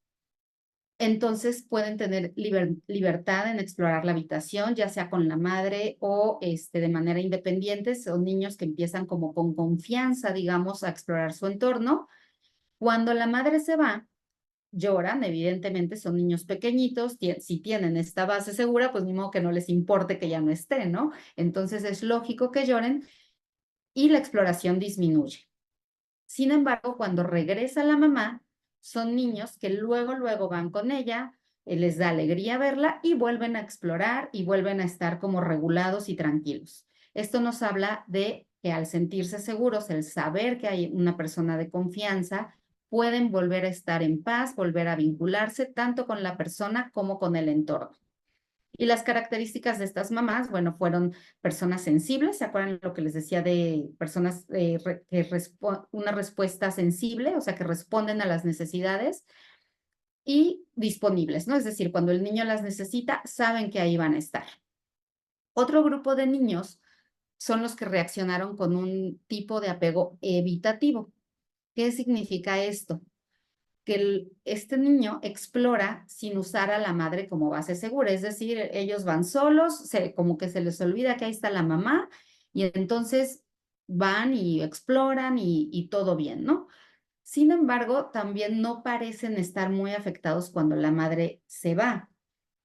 entonces pueden tener libertad en explorar la habitación, ya sea con la madre o de manera independiente. Son niños que empiezan como con confianza, digamos, a explorar su entorno. Cuando la madre se va, lloran, evidentemente son niños pequeñitos, si tienen esta base segura, pues ni modo que no les importe que ya no esté, ¿no? Entonces es lógico que lloren y la exploración disminuye. Sin embargo, cuando regresa la mamá, son niños que luego van con ella, les da alegría verla y vuelven a explorar y vuelven a estar como regulados y tranquilos. Esto nos habla de que al sentirse seguros, el saber que hay una persona de confianza, pueden volver a estar en paz, volver a vincularse tanto con la persona como con el entorno. Y las características de estas mamás, bueno, fueron personas sensibles, ¿se acuerdan lo que les decía de personas una respuesta sensible, o sea, que responden a las necesidades y disponibles, ¿no? Es decir, cuando el niño las necesita, saben que ahí van a estar. Otro grupo de niños son los que reaccionaron con un tipo de apego evitativo. ¿Qué significa esto? Que este niño explora sin usar a la madre como base segura, es decir, ellos van solos, como que se les olvida que ahí está la mamá y entonces van y exploran y todo bien, ¿no? Sin embargo, también no parecen estar muy afectados cuando la madre se va,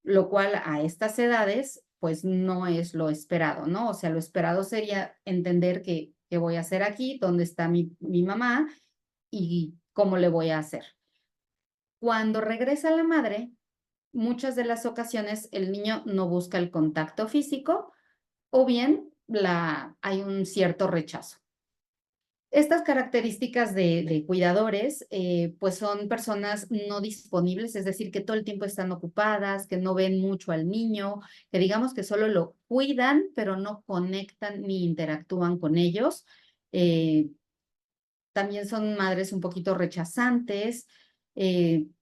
lo cual a estas edades pues no es lo esperado, ¿no? O sea, lo esperado sería entender qué voy a hacer aquí, dónde está mi mamá y cómo le voy a hacer. Cuando regresa la madre, muchas de las ocasiones el niño no busca el contacto físico o bien hay un cierto rechazo. Estas características de cuidadores, pues son personas no disponibles, es decir, que todo el tiempo están ocupadas, que no ven mucho al niño, que digamos que solo lo cuidan, pero no conectan ni interactúan con ellos. También son madres un poquito rechazantes,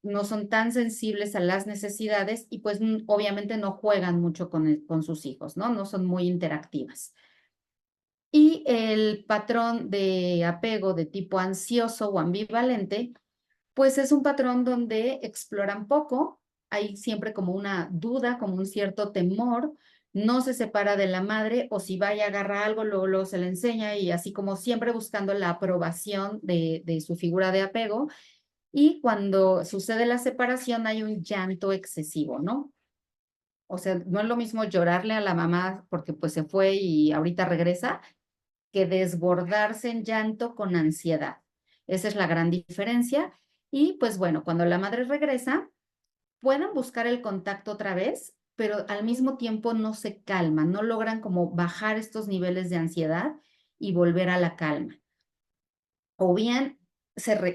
no son tan sensibles a las necesidades y pues obviamente no juegan mucho con sus hijos, ¿no? No son muy interactivas. Y el patrón de apego de tipo ansioso o ambivalente, pues es un patrón donde exploran poco, hay siempre como una duda, como un cierto temor, no se separa de la madre o si va y agarra algo, luego se le enseña y así como siempre buscando la aprobación de su figura de apego. Y cuando sucede la separación hay un llanto excesivo, ¿no? O sea, no es lo mismo llorarle a la mamá porque pues se fue y ahorita regresa, que desbordarse en llanto con ansiedad. Esa es la gran diferencia. Y pues bueno, cuando la madre regresa, pueden buscar el contacto otra vez, pero al mismo tiempo no se calman, no logran como bajar estos niveles de ansiedad y volver a la calma. O bien,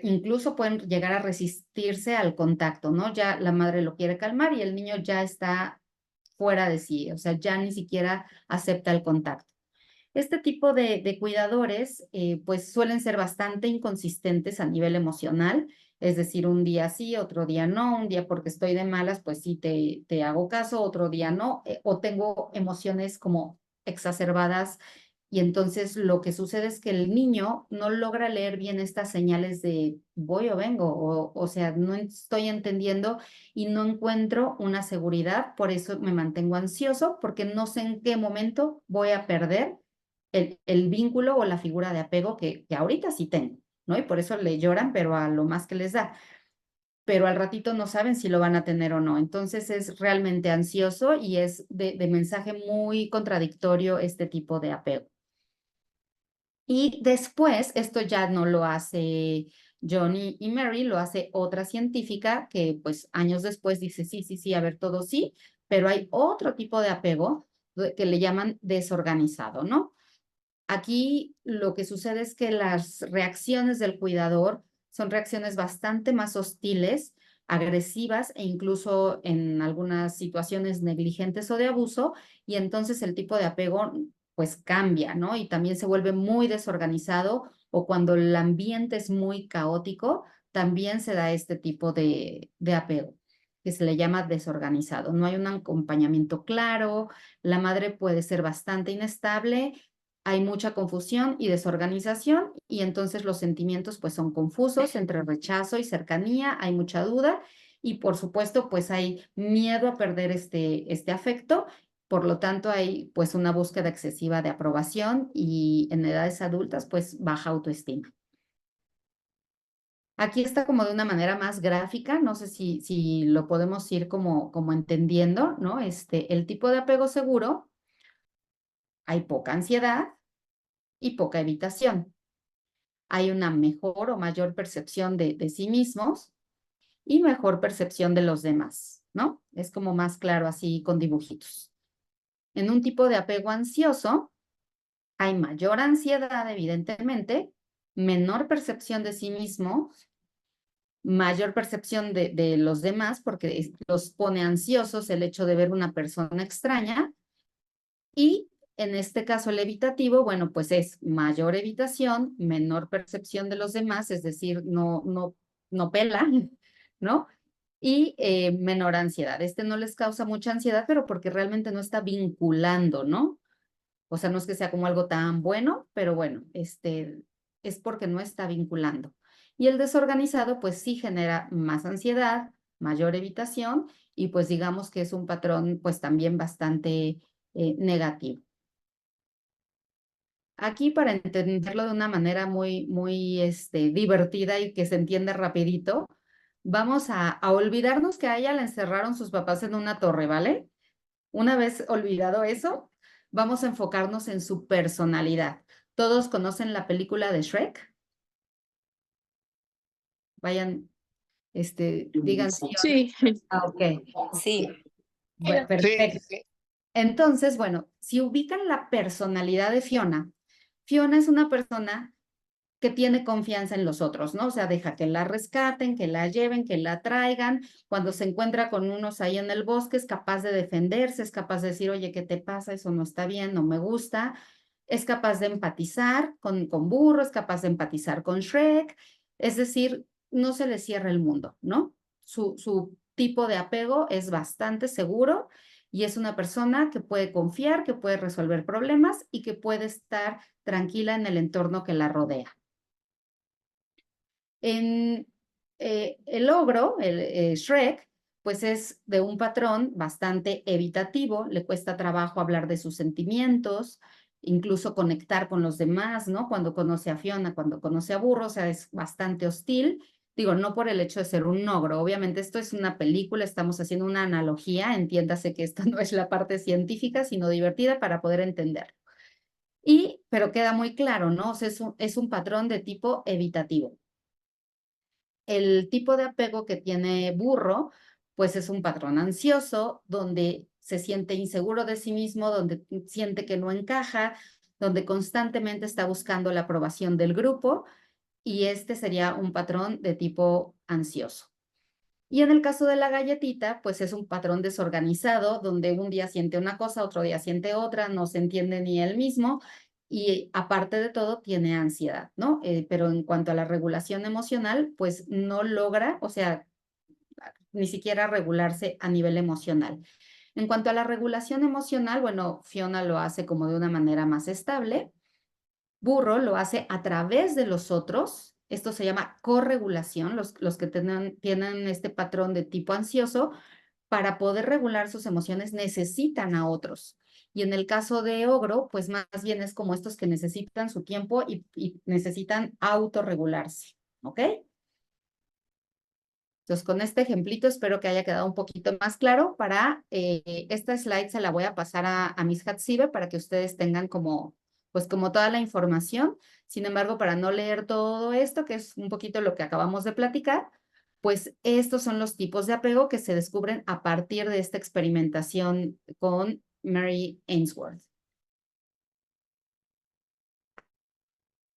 incluso pueden llegar a resistirse al contacto, ¿no? Ya la madre lo quiere calmar y el niño ya está fuera de sí, o sea, ya ni siquiera acepta el contacto. Este tipo de cuidadores, pues suelen ser bastante inconsistentes a nivel emocional, es decir, un día sí, otro día no, un día porque estoy de malas, pues sí te hago caso, otro día no, o tengo emociones como exacerbadas Y entonces lo que sucede es que el niño no logra leer bien estas señales de voy o vengo, o sea, no estoy entendiendo y no encuentro una seguridad, por eso me mantengo ansioso, porque no sé en qué momento voy a perder el vínculo o la figura de apego que ahorita sí tengo, ¿no? Y por eso le lloran, pero a lo más que les da. Pero al ratito no saben si lo van a tener o no. Entonces es realmente ansioso y es de mensaje muy contradictorio este tipo de apego. Y después, esto ya no lo hace Johnny y Mary, lo hace otra científica que pues años después dice, sí, sí, sí, a ver, todo sí, pero hay otro tipo de apego que le llaman desorganizado, ¿no? Aquí lo que sucede es que las reacciones del cuidador son reacciones bastante más hostiles, agresivas e incluso en algunas situaciones negligentes o de abuso, y entonces el tipo de apego pues cambia, ¿no? Y también se vuelve muy desorganizado o cuando el ambiente es muy caótico, también se da este tipo de apego que se le llama desorganizado. No hay un acompañamiento claro, la madre puede ser bastante inestable, hay mucha confusión y desorganización y entonces los sentimientos pues son confusos entre rechazo y cercanía, hay mucha duda y por supuesto pues hay miedo a perder este afecto, por lo tanto hay pues una búsqueda excesiva de aprobación y en edades adultas pues baja autoestima. Aquí está como de una manera más gráfica, no sé si lo podemos ir como entendiendo, ¿no? El tipo de apego seguro, hay poca ansiedad y poca evitación. Hay una mejor o mayor percepción de sí mismos y mejor percepción de los demás, ¿no? Es como más claro así con dibujitos. En un tipo de apego ansioso, hay mayor ansiedad, evidentemente, menor percepción de sí mismo, mayor percepción de los demás, porque los pone ansiosos el hecho de ver una persona extraña, y en este caso el evitativo, bueno, pues es mayor evitación, menor percepción de los demás, es decir, no pela, ¿no? Y menor ansiedad. No les causa mucha ansiedad, pero porque realmente no está vinculando, ¿no? O sea, no es que sea como algo tan bueno, pero bueno, es porque no está vinculando. Y el desorganizado, pues sí genera más ansiedad, mayor evitación, y pues digamos que es un patrón, pues también bastante negativo. Aquí para entenderlo de una manera muy divertida y que se entienda rapidito, vamos a olvidarnos que a ella la encerraron sus papás en una torre, ¿vale? Una vez olvidado eso, vamos a enfocarnos en su personalidad. ¿Todos conocen la película de Shrek? Vayan, digan sí o no. Sí, Ok. sí. Bueno, perfecto. Entonces, bueno, si ubican la personalidad de Fiona, Fiona es una persona que tiene confianza en los otros, ¿no? O sea, deja que la rescaten, que la lleven, que la traigan. Cuando se encuentra con unos ahí en el bosque, es capaz de defenderse, es capaz de decir, oye, ¿qué te pasa? Eso no está bien, no me gusta. Es capaz de empatizar con Burro, es capaz de empatizar con Shrek. Es decir, no se le cierra el mundo, ¿no? Su tipo de apego es bastante seguro y es una persona que puede confiar, que puede resolver problemas y que puede estar tranquila en el entorno que la rodea. En el ogro, el Shrek, pues es de un patrón bastante evitativo, le cuesta trabajo hablar de sus sentimientos, incluso conectar con los demás, ¿no? Cuando conoce a Fiona, cuando conoce a Burro, o sea, es bastante hostil. Digo, no por el hecho de ser un ogro, obviamente esto es una película, estamos haciendo una analogía, entiéndase que esto no es la parte científica, sino divertida para poder entenderlo. Pero queda muy claro, ¿no? O sea, es un patrón de tipo evitativo. El tipo de apego que tiene Burro, pues es un patrón ansioso, donde se siente inseguro de sí mismo, donde siente que no encaja, donde constantemente está buscando la aprobación del grupo, y este sería un patrón de tipo ansioso. Y en el caso de la galletita, pues es un patrón desorganizado, donde un día siente una cosa, otro día siente otra, no se entiende ni él mismo, y aparte de todo tiene ansiedad, ¿no? Pero en cuanto a la regulación emocional, pues no logra, o sea, ni siquiera regularse a nivel emocional. En cuanto a la regulación emocional, bueno, Fiona lo hace como de una manera más estable, burro lo hace a través de los otros. Esto se llama corregulación, los que tienen este patrón de tipo ansioso, para poder regular sus emociones necesitan a otros. Y en el caso de ogro, pues más bien es como estos que necesitan su tiempo y necesitan autorregularse, ¿ok? Entonces, con este ejemplito espero que haya quedado un poquito más claro. Para esta slide se la voy a pasar a Miss Hatzibe para que ustedes tengan como, pues como toda la información. Sin embargo, para no leer todo esto, que es un poquito lo que acabamos de platicar, pues estos son los tipos de apego que se descubren a partir de esta experimentación con Mary Ainsworth.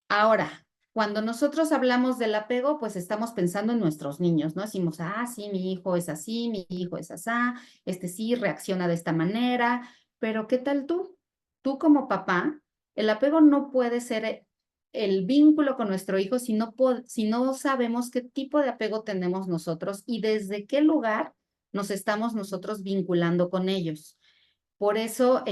Ahora, cuando nosotros hablamos del apego, pues estamos pensando en nuestros niños, ¿no? Decimos, ah, sí, mi hijo es así, mi hijo es asá, este sí reacciona de esta manera, pero ¿qué tal tú? Tú como papá, el apego no puede ser el vínculo con nuestro hijo si no sabemos qué tipo de apego tenemos nosotros y desde qué lugar nos estamos nosotros vinculando con ellos. Por eso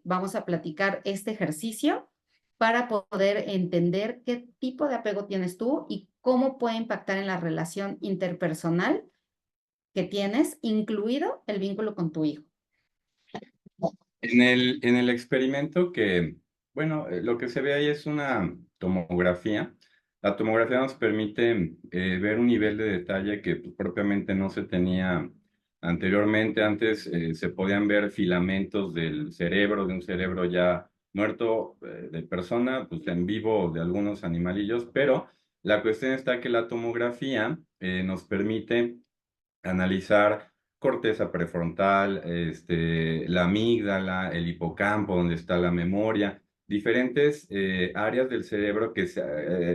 vamos a platicar este ejercicio para poder entender qué tipo de apego tienes tú y cómo puede impactar en la relación interpersonal que tienes, incluido el vínculo con tu hijo. En el experimento que, bueno, lo que se ve ahí es una tomografía. La tomografía nos permite ver un nivel de detalle que pues, propiamente no se tenía anteriormente. Antes se podían ver filamentos del cerebro, de un cerebro ya muerto de persona, pues en vivo de algunos animalillos, pero la cuestión está que la tomografía nos permite analizar corteza prefrontal, la amígdala, el hipocampo, donde está la memoria, diferentes áreas del cerebro,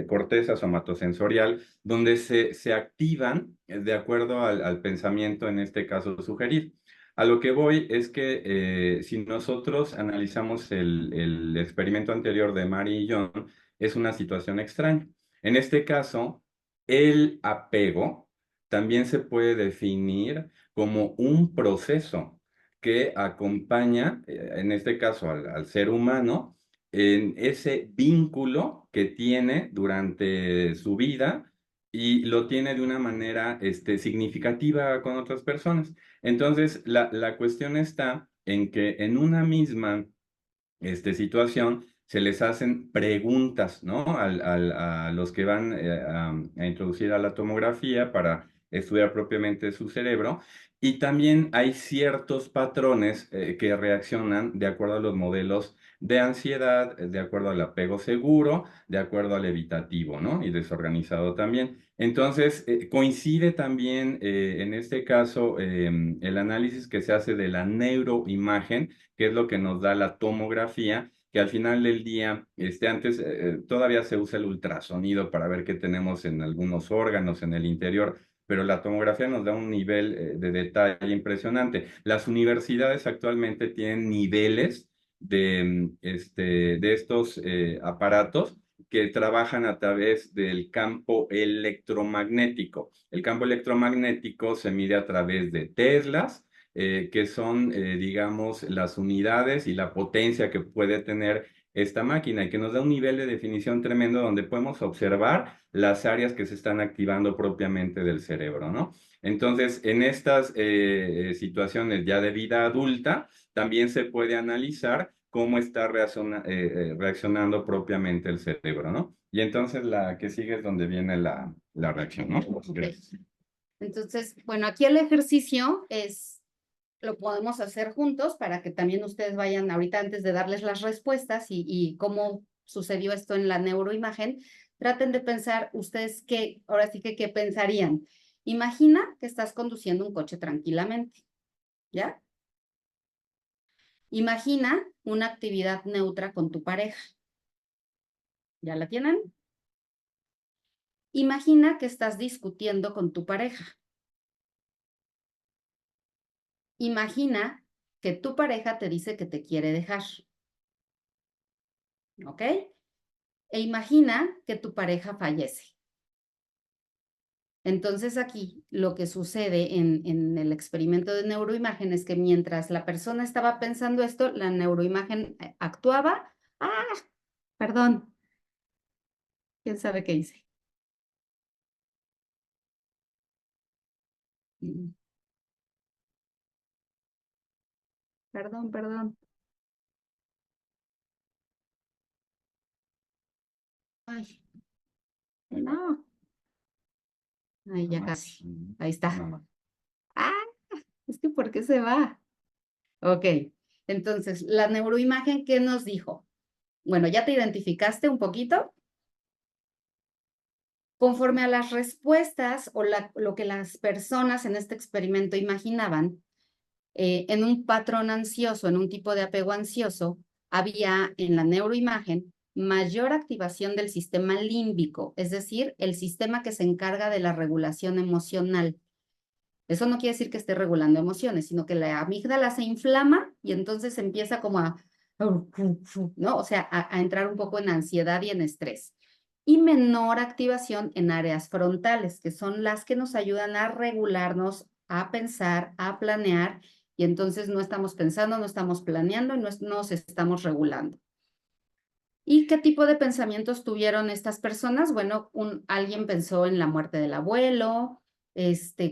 corteza somatosensorial, donde se activan de acuerdo al pensamiento, en este caso, sugerir. A lo que voy es que si nosotros analizamos el experimento anterior de Mary y John, es una situación extraña. En este caso, el apego también se puede definir como un proceso que acompaña, en este caso, al ser humano en ese vínculo que tiene durante su vida y lo tiene de una manera significativa con otras personas. Entonces, la cuestión está en que en una misma situación, se les hacen preguntas, ¿no? A los que van a introducir a la tomografía para estudiar propiamente su cerebro. Y también hay ciertos patrones que reaccionan de acuerdo a los modelos de ansiedad, de acuerdo al apego seguro, de acuerdo al evitativo, ¿no? Y desorganizado también. Entonces, coincide también en este caso el análisis que se hace de la neuroimagen, que es lo que nos da la tomografía, que al final del día, antes todavía se usa el ultrasonido para ver qué tenemos en algunos órganos en el interior, pero la tomografía nos da un nivel de detalle impresionante. Las universidades actualmente tienen niveles de estos aparatos que trabajan a través del campo electromagnético. El campo electromagnético se mide a través de teslas, que son, digamos, las unidades y la potencia que puede tener esta máquina y que nos da un nivel de definición tremendo donde podemos observar las áreas que se están activando propiamente del cerebro, ¿no? Entonces, en estas situaciones ya de vida adulta, también se puede analizar cómo está reaccionando propiamente el cerebro, ¿no? Y entonces la que sigue es donde viene la reacción, ¿no? Gracias. Entonces, bueno, aquí el ejercicio lo podemos hacer juntos para que también ustedes vayan ahorita antes de darles las respuestas y cómo sucedió esto en la neuroimagen, traten de pensar ustedes ahora sí que qué pensarían. Imagina que estás conduciendo un coche tranquilamente, ¿ya? Imagina una actividad neutra con tu pareja. ¿Ya la tienen? Imagina que estás discutiendo con tu pareja. Imagina que tu pareja te dice que te quiere dejar. ¿Ok? E imagina que tu pareja fallece. Entonces aquí lo que sucede en el experimento de neuroimagen es que mientras la persona estaba pensando esto, la neuroimagen actuaba. ¡Ah! Perdón. ¿Quién sabe qué hice? Perdón, perdón. Ay, no. Ay, ya casi. Ahí está. Ah, es que ¿por qué se va? Ok, entonces, la neuroimagen, ¿qué nos dijo? Bueno, ya te identificaste un poquito. Conforme a las respuestas o lo que las personas en este experimento imaginaban, en un patrón ansioso, en un tipo de apego ansioso, había en la neuroimagen mayor activación del sistema límbico, es decir, el sistema que se encarga de la regulación emocional. Eso no quiere decir que esté regulando emociones, sino que la amígdala se inflama y entonces empieza como a, ¿no? O sea, a entrar un poco en ansiedad y en estrés. Y menor activación en áreas frontales, que son las que nos ayudan a regularnos, a pensar, a planear, y entonces no estamos pensando, no estamos planeando, no nos estamos regulando. ¿Y qué tipo de pensamientos tuvieron estas personas? Bueno, alguien pensó en la muerte del abuelo.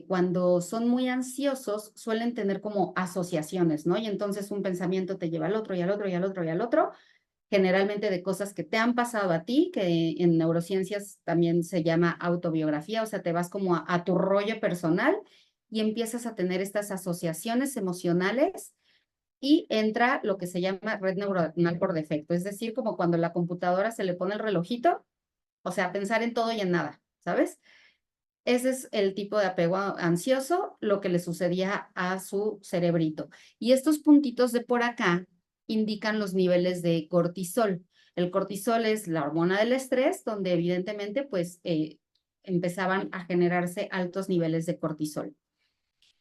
Cuando son muy ansiosos suelen tener como asociaciones, ¿no? Y entonces un pensamiento te lleva al otro y al otro y al otro y al otro, generalmente de cosas que te han pasado a ti, que en neurociencias también se llama autobiografía, o sea, te vas como a tu rollo personal y empiezas a tener estas asociaciones emocionales y entra lo que se llama red neuronal por defecto, es decir, como cuando la computadora se le pone el relojito, o sea, pensar en todo y en nada, ¿sabes? Ese es el tipo de apego ansioso, lo que le sucedía a su cerebrito. Y estos puntitos de por acá indican los niveles de cortisol. El cortisol es la hormona del estrés, donde evidentemente pues empezaban a generarse altos niveles de cortisol.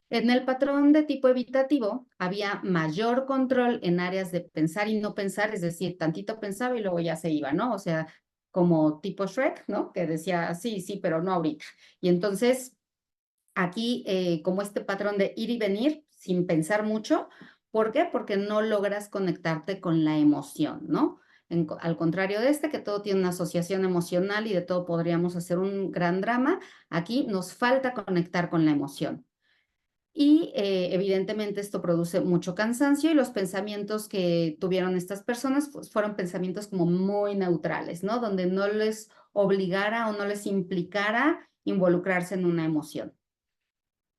En el patrón de tipo evitativo había mayor control en áreas de pensar y no pensar, es decir, tantito pensaba y luego ya se iba, ¿no? O sea, como tipo Shrek, ¿no? Que decía, sí, sí, pero no ahorita. Y entonces, aquí, como este patrón de ir y venir sin pensar mucho, ¿por qué? Porque no logras conectarte con la emoción, ¿no? Al contrario de que todo tiene una asociación emocional y de todo podríamos hacer un gran drama, aquí nos falta conectar con la emoción. Y evidentemente esto produce mucho cansancio y los pensamientos que tuvieron estas personas pues, fueron pensamientos como muy neutrales, ¿no? Donde no les obligara o no les implicara involucrarse en una emoción.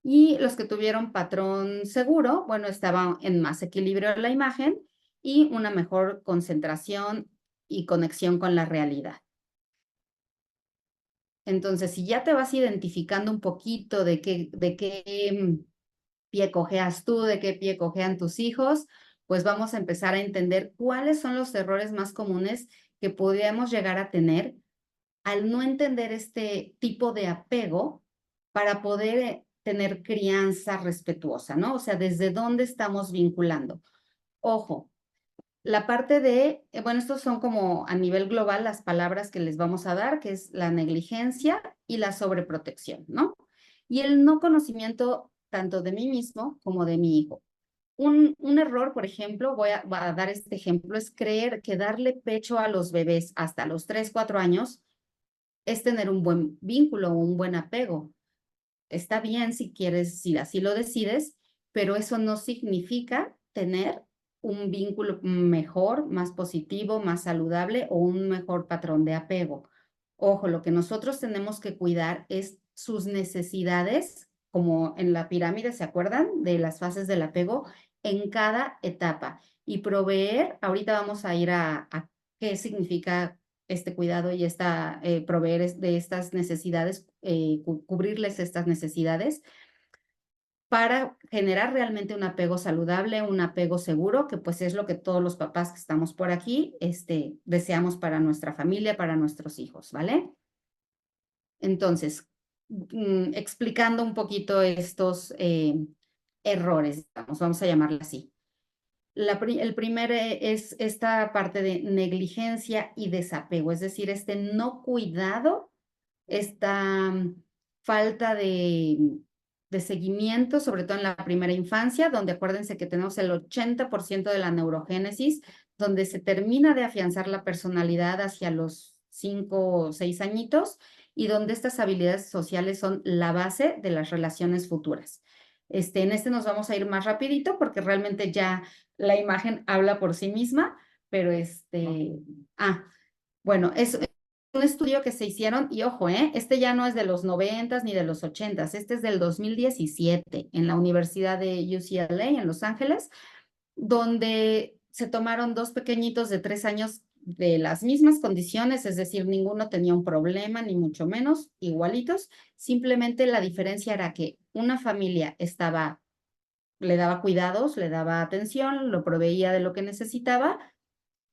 Y los que tuvieron patrón seguro, bueno, estaban en más equilibrio de la imagen y una mejor concentración y conexión con la realidad. Entonces, si ya te vas identificando un poquito de qué pie cojeas tú, de qué pie cojean tus hijos, pues vamos a empezar a entender cuáles son los errores más comunes que podríamos llegar a tener al no entender este tipo de apego para poder tener crianza respetuosa, ¿no? O sea, ¿desde dónde estamos vinculando? Ojo, la parte de, bueno, estos son como a nivel global las palabras que les vamos a dar, que es la negligencia y la sobreprotección, ¿no? Y el no conocimiento tanto de mí mismo como de mi hijo. Un error, por ejemplo, voy a dar este ejemplo, es creer que darle pecho a los bebés hasta los 3, 4 años es tener un buen vínculo o un buen apego. Está bien si quieres, si así lo decides, pero eso no significa tener un vínculo mejor, más positivo, más saludable o un mejor patrón de apego. Ojo, lo que nosotros tenemos que cuidar es sus necesidades, como en la pirámide, ¿se acuerdan? De las fases del apego, en cada etapa. Y proveer, ahorita vamos a ir a qué significa este cuidado y proveer de estas necesidades, cubrirles estas necesidades para generar realmente un apego saludable, un apego seguro, que pues es lo que todos los papás que estamos por aquí deseamos para nuestra familia, para nuestros hijos, ¿vale? Entonces, explicando un poquito estos errores, vamos a llamarla así. El primer es esta parte de negligencia y desapego, es decir, este no cuidado, esta falta de seguimiento, sobre todo en la primera infancia, donde acuérdense que tenemos el 80% de la neurogénesis, donde se termina de afianzar la personalidad hacia los 5 o 6 añitos, y donde estas habilidades sociales son la base de las relaciones futuras. En este nos vamos a ir más rapidito porque realmente ya la imagen habla por sí misma, pero bueno, es un estudio que se hicieron, y ojo, este ya no es de los 90s ni de los 80s, este es del 2017 en la Universidad de UCLA en Los Ángeles, donde se tomaron 2 pequeñitos de 3 años de las mismas condiciones, es decir, ninguno tenía un problema, ni mucho menos, igualitos. Simplemente la diferencia era que una familia le daba cuidados, le daba atención, lo proveía de lo que necesitaba,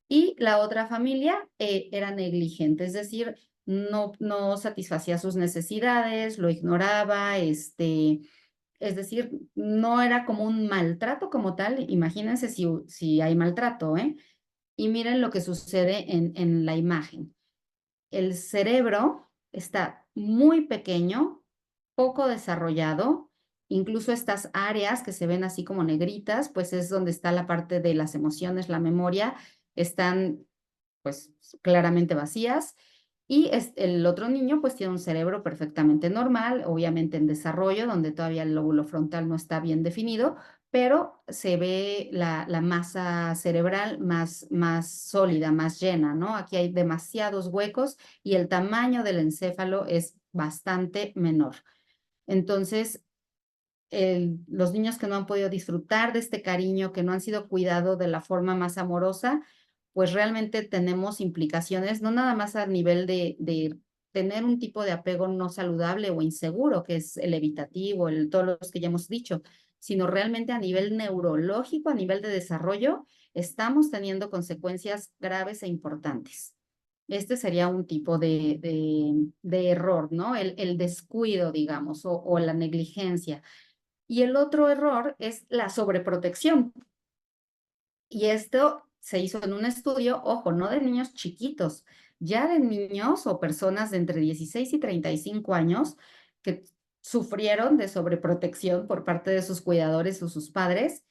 y la otra familia era negligente, es decir, no satisfacía sus necesidades, lo ignoraba, es decir, no era como un maltrato como tal. Imagínense si hay maltrato, ¿eh? Y miren lo que sucede en la imagen. El cerebro está muy pequeño, poco desarrollado, incluso estas áreas que se ven así como negritas, pues es donde está la parte de las emociones, la memoria, están pues claramente vacías. Y el otro niño pues tiene un cerebro perfectamente normal, obviamente en desarrollo, donde todavía el lóbulo frontal no está bien definido, pero se ve la masa cerebral más sólida, más llena, ¿no? Aquí hay demasiados huecos y el tamaño del encéfalo es bastante menor. Entonces, los niños que no han podido disfrutar de este cariño, que no han sido cuidados de la forma más amorosa, pues realmente tenemos implicaciones, no nada más a nivel de tener un tipo de apego no saludable o inseguro, que es el evitativo, todos los que ya hemos dicho, sino realmente a nivel neurológico, a nivel de desarrollo, estamos teniendo consecuencias graves e importantes. Este sería un tipo de error, ¿no? El descuido, digamos, o la negligencia. Y el otro error es la sobreprotección. Y esto se hizo en un estudio, ojo, no de niños chiquitos, ya de niños o personas de entre 16 y 35 años que sufrieron de sobreprotección por parte de sus cuidadores o sus padres,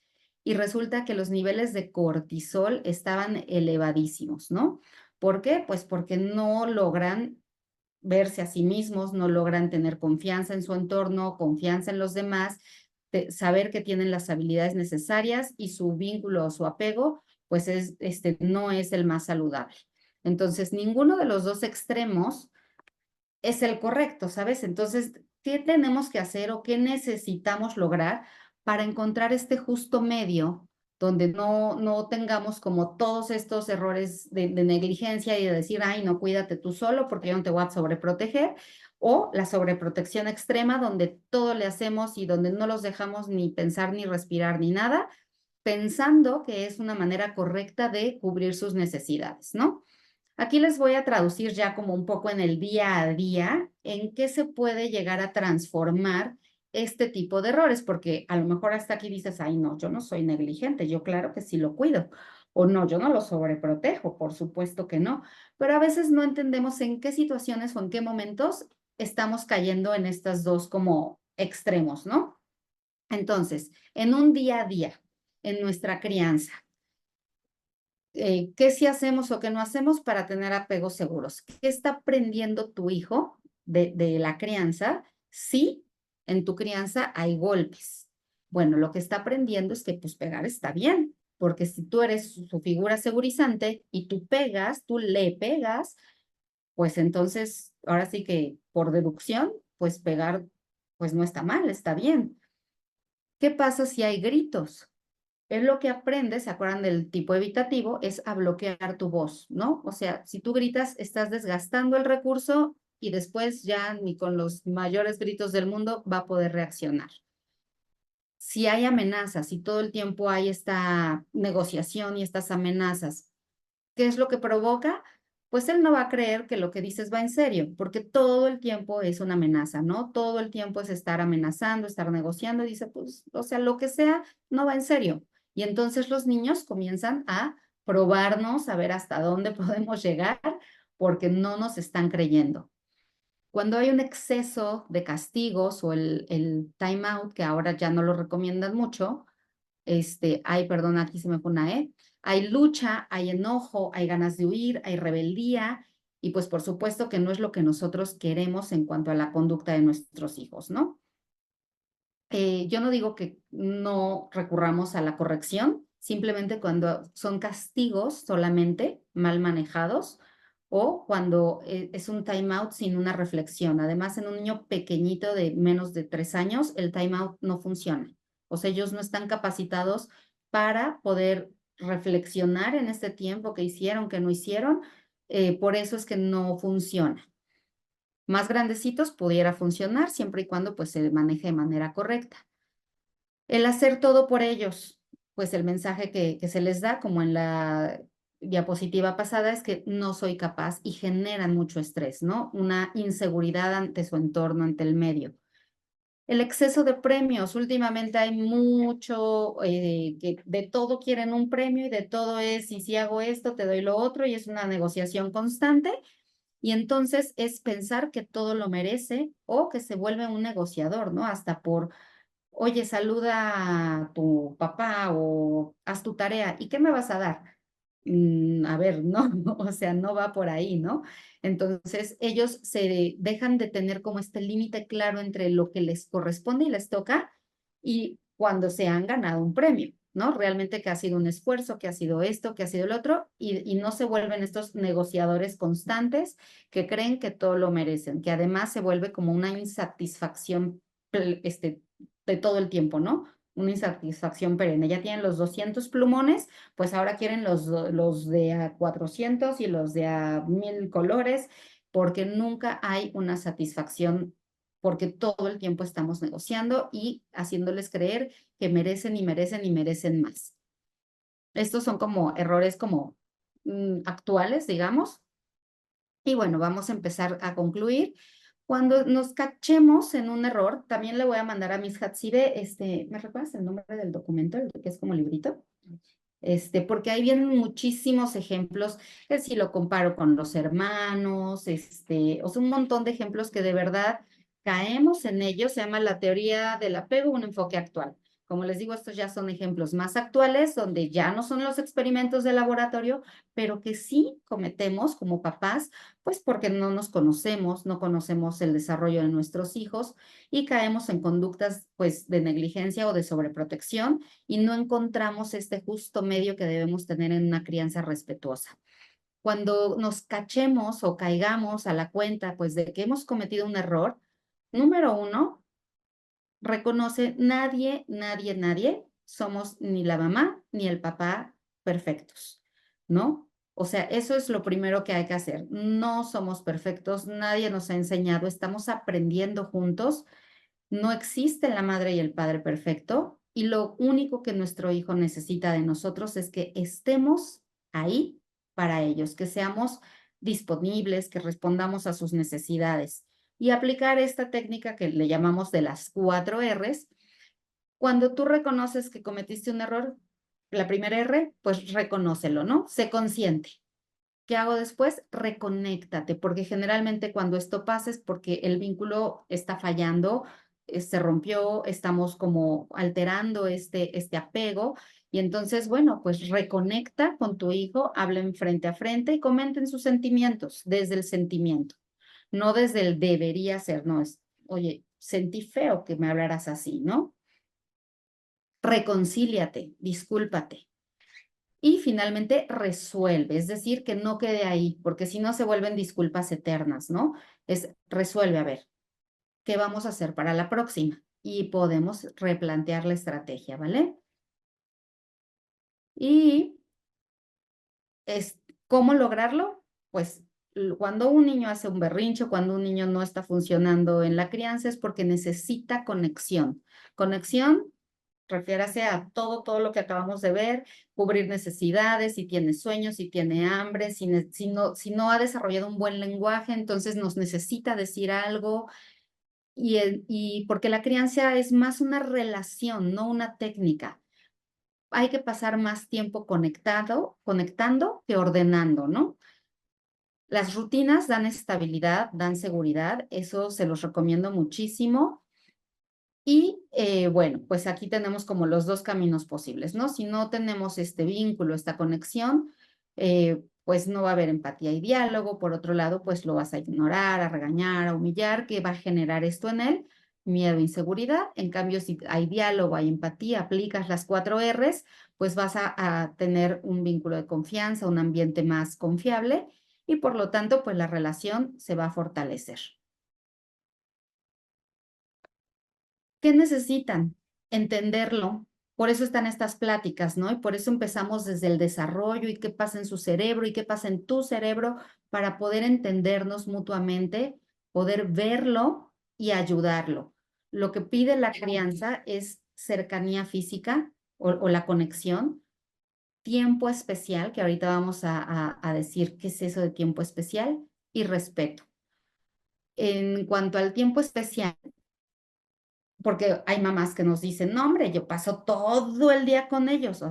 y resulta que los niveles de cortisol estaban elevadísimos, ¿no? ¿Por qué? Pues porque no logran verse a sí mismos, no logran tener confianza en su entorno, confianza en los demás, saber que tienen las habilidades necesarias, y su vínculo o su apego, pues no es el más saludable. Entonces, ninguno de los dos extremos es el correcto, ¿sabes? Entonces, ¿qué tenemos que hacer o qué necesitamos lograr para encontrar este justo medio donde no tengamos como todos estos errores de negligencia y de decir, ay, no, cuídate tú solo porque yo no te voy a sobreproteger, o la sobreprotección extrema donde todo le hacemos y donde no los dejamos ni pensar, ni respirar, ni nada, pensando que es una manera correcta de cubrir sus necesidades, ¿no? Aquí les voy a traducir ya como un poco en el día a día en qué se puede llegar a transformar este tipo de errores, porque a lo mejor hasta aquí dices, ay, no, yo no soy negligente, yo claro que sí lo cuido, o no, yo no lo sobreprotejo, por supuesto que no, pero a veces no entendemos en qué situaciones o en qué momentos estamos cayendo en estas dos como extremos, ¿no? Entonces, en un día a día, en nuestra crianza, ¿qué sí hacemos o qué no hacemos para tener apegos seguros? ¿Qué está aprendiendo tu hijo de la crianza? Sí, en tu crianza hay golpes. Bueno, lo que está aprendiendo es que pues pegar está bien, porque si tú eres su figura segurizante y tú pegas, tú le pegas, pues entonces, ahora sí que por deducción, pues pegar pues no está mal, está bien. ¿Qué pasa si hay gritos? Es lo que aprendes, ¿se acuerdan del tipo evitativo? Es a bloquear tu voz, ¿no? O sea, si tú gritas, estás desgastando el recurso y después ya ni con los mayores gritos del mundo va a poder reaccionar. Si hay amenazas, si todo el tiempo hay esta negociación y estas amenazas, ¿qué es lo que provoca? Pues él no va a creer que lo que dices va en serio, porque todo el tiempo es una amenaza, ¿no? Todo el tiempo es estar amenazando, estar negociando, y dice, pues, o sea, lo que sea, no va en serio. Y entonces los niños comienzan a probarnos, a ver hasta dónde podemos llegar, porque no nos están creyendo. Cuando hay un exceso de castigos o el time out, que ahora ya no lo recomiendan mucho, perdón, aquí se me fue una E, hay lucha, hay enojo, hay ganas de huir, hay rebeldía, y pues por supuesto que no es lo que nosotros queremos en cuanto a la conducta de nuestros hijos, ¿no? Yo no digo que no recurramos a la corrección, simplemente cuando son castigos solamente mal manejados o cuando es un timeout sin una reflexión. Además, en un niño pequeñito de menos de 3 años, el timeout no funciona. O sea, ellos no están capacitados para poder reflexionar en este tiempo que hicieron, que no hicieron. Por eso es que no funciona. Más grandecitos pudiera funcionar siempre y cuando pues se maneje de manera correcta. El hacer todo por ellos, pues el mensaje que se les da, como en la diapositiva pasada, es que no soy capaz y generan mucho estrés, ¿no? Una inseguridad ante su entorno, ante el medio. El exceso de premios, últimamente hay mucho, que de todo quieren un premio y de todo es, y si hago esto, te doy lo otro, y es una negociación constante. Y entonces es pensar que todo lo merece o que se vuelve un negociador, ¿no? Hasta por, oye, saluda a tu papá o haz tu tarea. ¿Y qué me vas a dar? A ver, no, o sea, no va por ahí, ¿no? Entonces, ellos se dejan de tener como este límite claro entre lo que les corresponde y les toca y cuando se han ganado un premio, ¿no? Realmente que ha sido un esfuerzo, que ha sido esto, que ha sido el otro, y no se vuelven estos negociadores constantes que creen que todo lo merecen, que además se vuelve como una insatisfacción de todo el tiempo, ¿no? Una insatisfacción perenne. Ya tienen los 200 plumones, pues ahora quieren los de a 400 y los de a 1000 colores, porque nunca hay una satisfacción, porque todo el tiempo estamos negociando y haciéndoles creer que merecen y merecen y merecen más. Estos son como errores como actuales, digamos. Y bueno, vamos a empezar a concluir. Cuando nos cachemos en un error, también le voy a mandar a Miss Hatsibe, ¿me recuerdas el nombre del documento, el que es como librito? Porque ahí vienen muchísimos ejemplos, que si lo comparo con los hermanos, o sea, un montón de ejemplos que de verdad caemos en ellos, se llama la teoría del apego, un enfoque actual. Como les digo, estos ya son ejemplos más actuales, donde ya no son los experimentos de laboratorio, pero que sí cometemos como papás, pues porque no nos conocemos, no conocemos el desarrollo de nuestros hijos y caemos en conductas pues de negligencia o de sobreprotección y no encontramos este justo medio que debemos tener en una crianza respetuosa. Cuando nos cachemos o caigamos a la cuenta pues de que hemos cometido un error, número 1, reconoce nadie somos ni la mamá ni el papá perfectos, ¿no? O sea, eso es lo primero que hay que hacer. No somos perfectos, nadie nos ha enseñado, estamos aprendiendo juntos. No existe la madre y el padre perfecto y lo único que nuestro hijo necesita de nosotros es que estemos ahí para ellos, que seamos disponibles, que respondamos a sus necesidades y aplicar esta técnica que le llamamos de las 4 Rs. Cuando tú reconoces que cometiste un error, la primera R, pues reconócelo, ¿no? Sé consciente. ¿Qué hago después? Reconéctate, porque generalmente cuando esto pasa es porque el vínculo está fallando, se rompió, estamos como alterando este apego. Y entonces, bueno, pues reconecta con tu hijo, hablen frente a frente y comenten sus sentimientos desde el sentimiento, no desde el debería ser, no es, oye, sentí feo que me hablaras así, ¿no? Reconcíliate, discúlpate. Y finalmente resuelve, es decir, que no quede ahí, porque si no se vuelven disculpas eternas, ¿no? Es resuelve, a ver, ¿qué vamos a hacer para la próxima? Y podemos replantear la estrategia, ¿vale? Y ¿cómo lograrlo? Pues cuando un niño hace un berrincho, cuando un niño no está funcionando en la crianza es porque necesita conexión. Conexión, refiérase a todo lo que acabamos de ver, cubrir necesidades, si tiene sueños, si tiene hambre, si no ha desarrollado un buen lenguaje, entonces nos necesita decir algo. Y porque la crianza es más una relación, no una técnica. Hay que pasar más tiempo conectando que ordenando, ¿no? Las rutinas dan estabilidad, dan seguridad, eso se los recomiendo muchísimo. Y bueno, pues aquí tenemos como los dos caminos posibles, ¿no? Si no tenemos este vínculo, esta conexión, pues no va a haber empatía y diálogo. Por otro lado, pues lo vas a ignorar, a regañar, a humillar, que va a generar esto en él, miedo, inseguridad. En cambio, si hay diálogo, hay empatía, aplicas las 4 Rs, pues vas a tener un vínculo de confianza, un ambiente más confiable y por lo tanto, pues la relación se va a fortalecer. ¿Qué necesitan? Entenderlo. Por eso están estas pláticas, ¿no? Y por eso empezamos desde el desarrollo y qué pasa en su cerebro y qué pasa en tu cerebro para poder entendernos mutuamente, poder verlo y ayudarlo. Lo que pide la crianza es cercanía física o la conexión, tiempo especial, que ahorita vamos a decir qué es eso de tiempo especial, y respeto. En cuanto al tiempo especial, porque hay mamás que nos dicen, no, hombre, yo paso todo el día con ellos.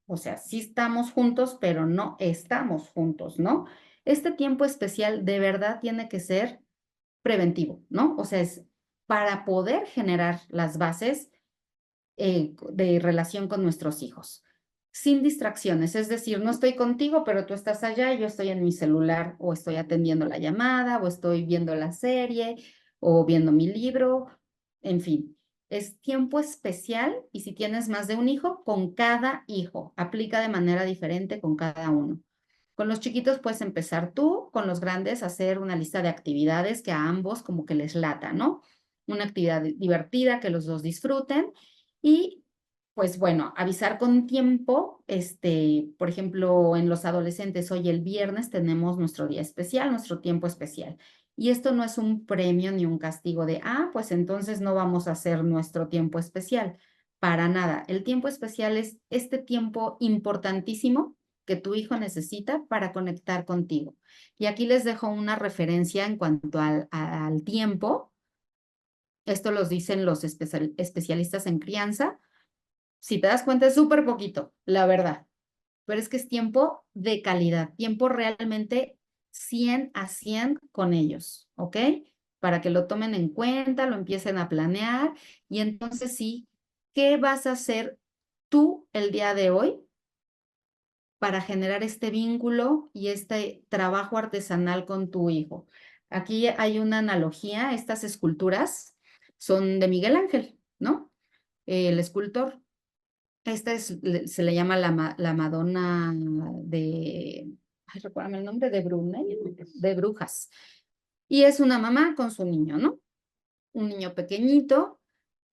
O sea, sí estamos juntos, pero no estamos juntos, ¿no? Este tiempo especial de verdad tiene que ser preventivo, ¿no? O sea, es para poder generar las bases de relación con nuestros hijos, sin distracciones. Es decir, no estoy contigo, pero tú estás allá y yo estoy en mi celular o estoy atendiendo la llamada o estoy viendo la serie o viendo mi libro, en fin. Es tiempo especial y si tienes más de un hijo, con cada hijo. Aplica de manera diferente con cada uno. Con los chiquitos puedes empezar tú, con los grandes hacer una lista de actividades que a ambos como que les lata, ¿no? Una actividad divertida que los dos disfruten y pues bueno, avisar con tiempo, por ejemplo, en los adolescentes, hoy el viernes tenemos nuestro día especial, nuestro tiempo especial. Y esto no es un premio ni un castigo de, pues entonces no vamos a hacer nuestro tiempo especial. Para nada. El tiempo especial es este tiempo importantísimo que tu hijo necesita para conectar contigo. Y aquí les dejo una referencia en cuanto al tiempo. Esto los dicen los especialistas en crianza. Si te das cuenta, es súper poquito, la verdad. Pero es que es tiempo de calidad, tiempo realmente 100 a 100 con ellos, ¿ok? Para que lo tomen en cuenta, lo empiecen a planear y entonces sí, ¿qué vas a hacer tú el día de hoy para generar este vínculo y este trabajo artesanal con tu hijo? Aquí hay una analogía, estas esculturas son de Miguel Ángel, ¿no? El escultor. Esta se le llama la Madonna recuérdame el nombre, de Brunel, de Brujas. Y es una mamá con su niño, ¿no? Un niño pequeñito,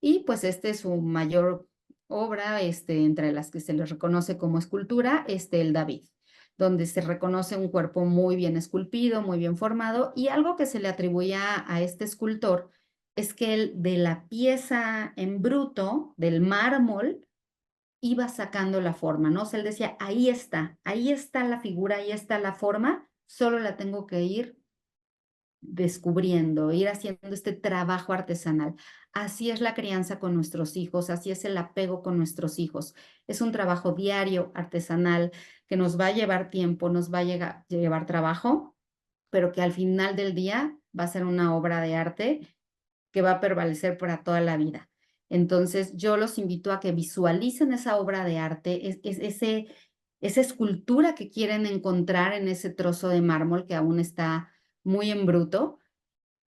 y pues es su mayor obra, entre las que se le reconoce como escultura, el David, donde se reconoce un cuerpo muy bien esculpido, muy bien formado, y algo que se le atribuía a este escultor es que él de la pieza en bruto, del mármol, iba sacando la forma, ¿no? O sea, él decía, ahí está la figura, ahí está la forma, solo la tengo que ir descubriendo, ir haciendo este trabajo artesanal. Así es la crianza con nuestros hijos, así es el apego con nuestros hijos. Es un trabajo diario, artesanal, que nos va a llevar tiempo, nos va a llevar trabajo, pero que al final del día va a ser una obra de arte que va a prevalecer para toda la vida. Entonces, yo los invito a que visualicen esa obra de arte, esa escultura que quieren encontrar en ese trozo de mármol que aún está muy en bruto,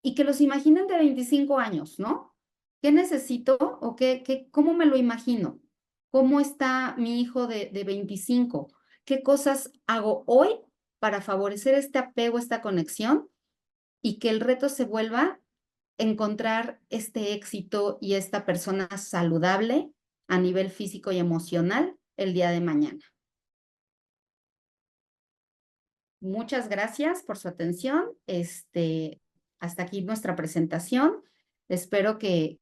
y que los imaginen de 25 años, ¿no? ¿Qué necesito o cómo me lo imagino? ¿Cómo está mi hijo de 25? ¿Qué cosas hago hoy para favorecer este apego, esta conexión, y que el reto se vuelva encontrar este éxito y esta persona saludable a nivel físico y emocional el día de mañana? Muchas gracias por su atención. Hasta aquí nuestra presentación. Espero que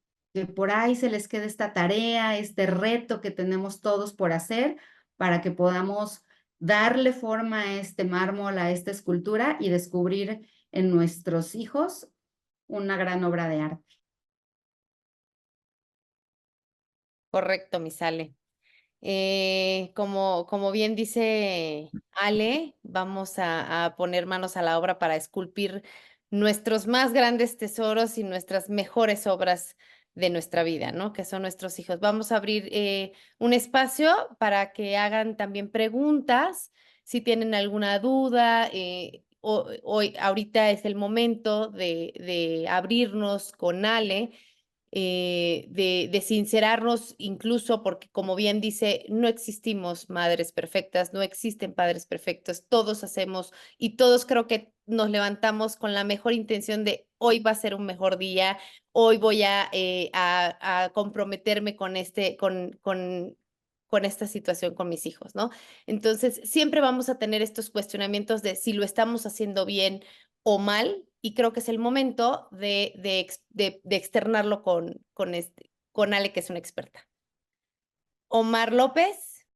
por ahí se les quede esta tarea, este reto que tenemos todos por hacer para que podamos darle forma a este mármol, a esta escultura y descubrir en nuestros hijos una gran obra de arte. Correcto, mi Sale. Como bien dice Ale, vamos a poner manos a la obra para esculpir nuestros más grandes tesoros y nuestras mejores obras de nuestra vida, ¿no? Que son nuestros hijos. Vamos a abrir un espacio para que hagan también preguntas Si tienen alguna duda, hoy, ahorita es el momento de abrirnos con Ale, de sincerarnos incluso porque, como bien dice, no existimos madres perfectas, no existen padres perfectos, todos hacemos y todos creo que nos levantamos con la mejor intención de hoy va a ser un mejor día, hoy voy a comprometerme con esta situación con mis hijos, ¿no? Entonces, siempre vamos a tener estos cuestionamientos de si lo estamos haciendo bien o mal, y creo que es el momento de externarlo con Ale, que es una experta. Omar López.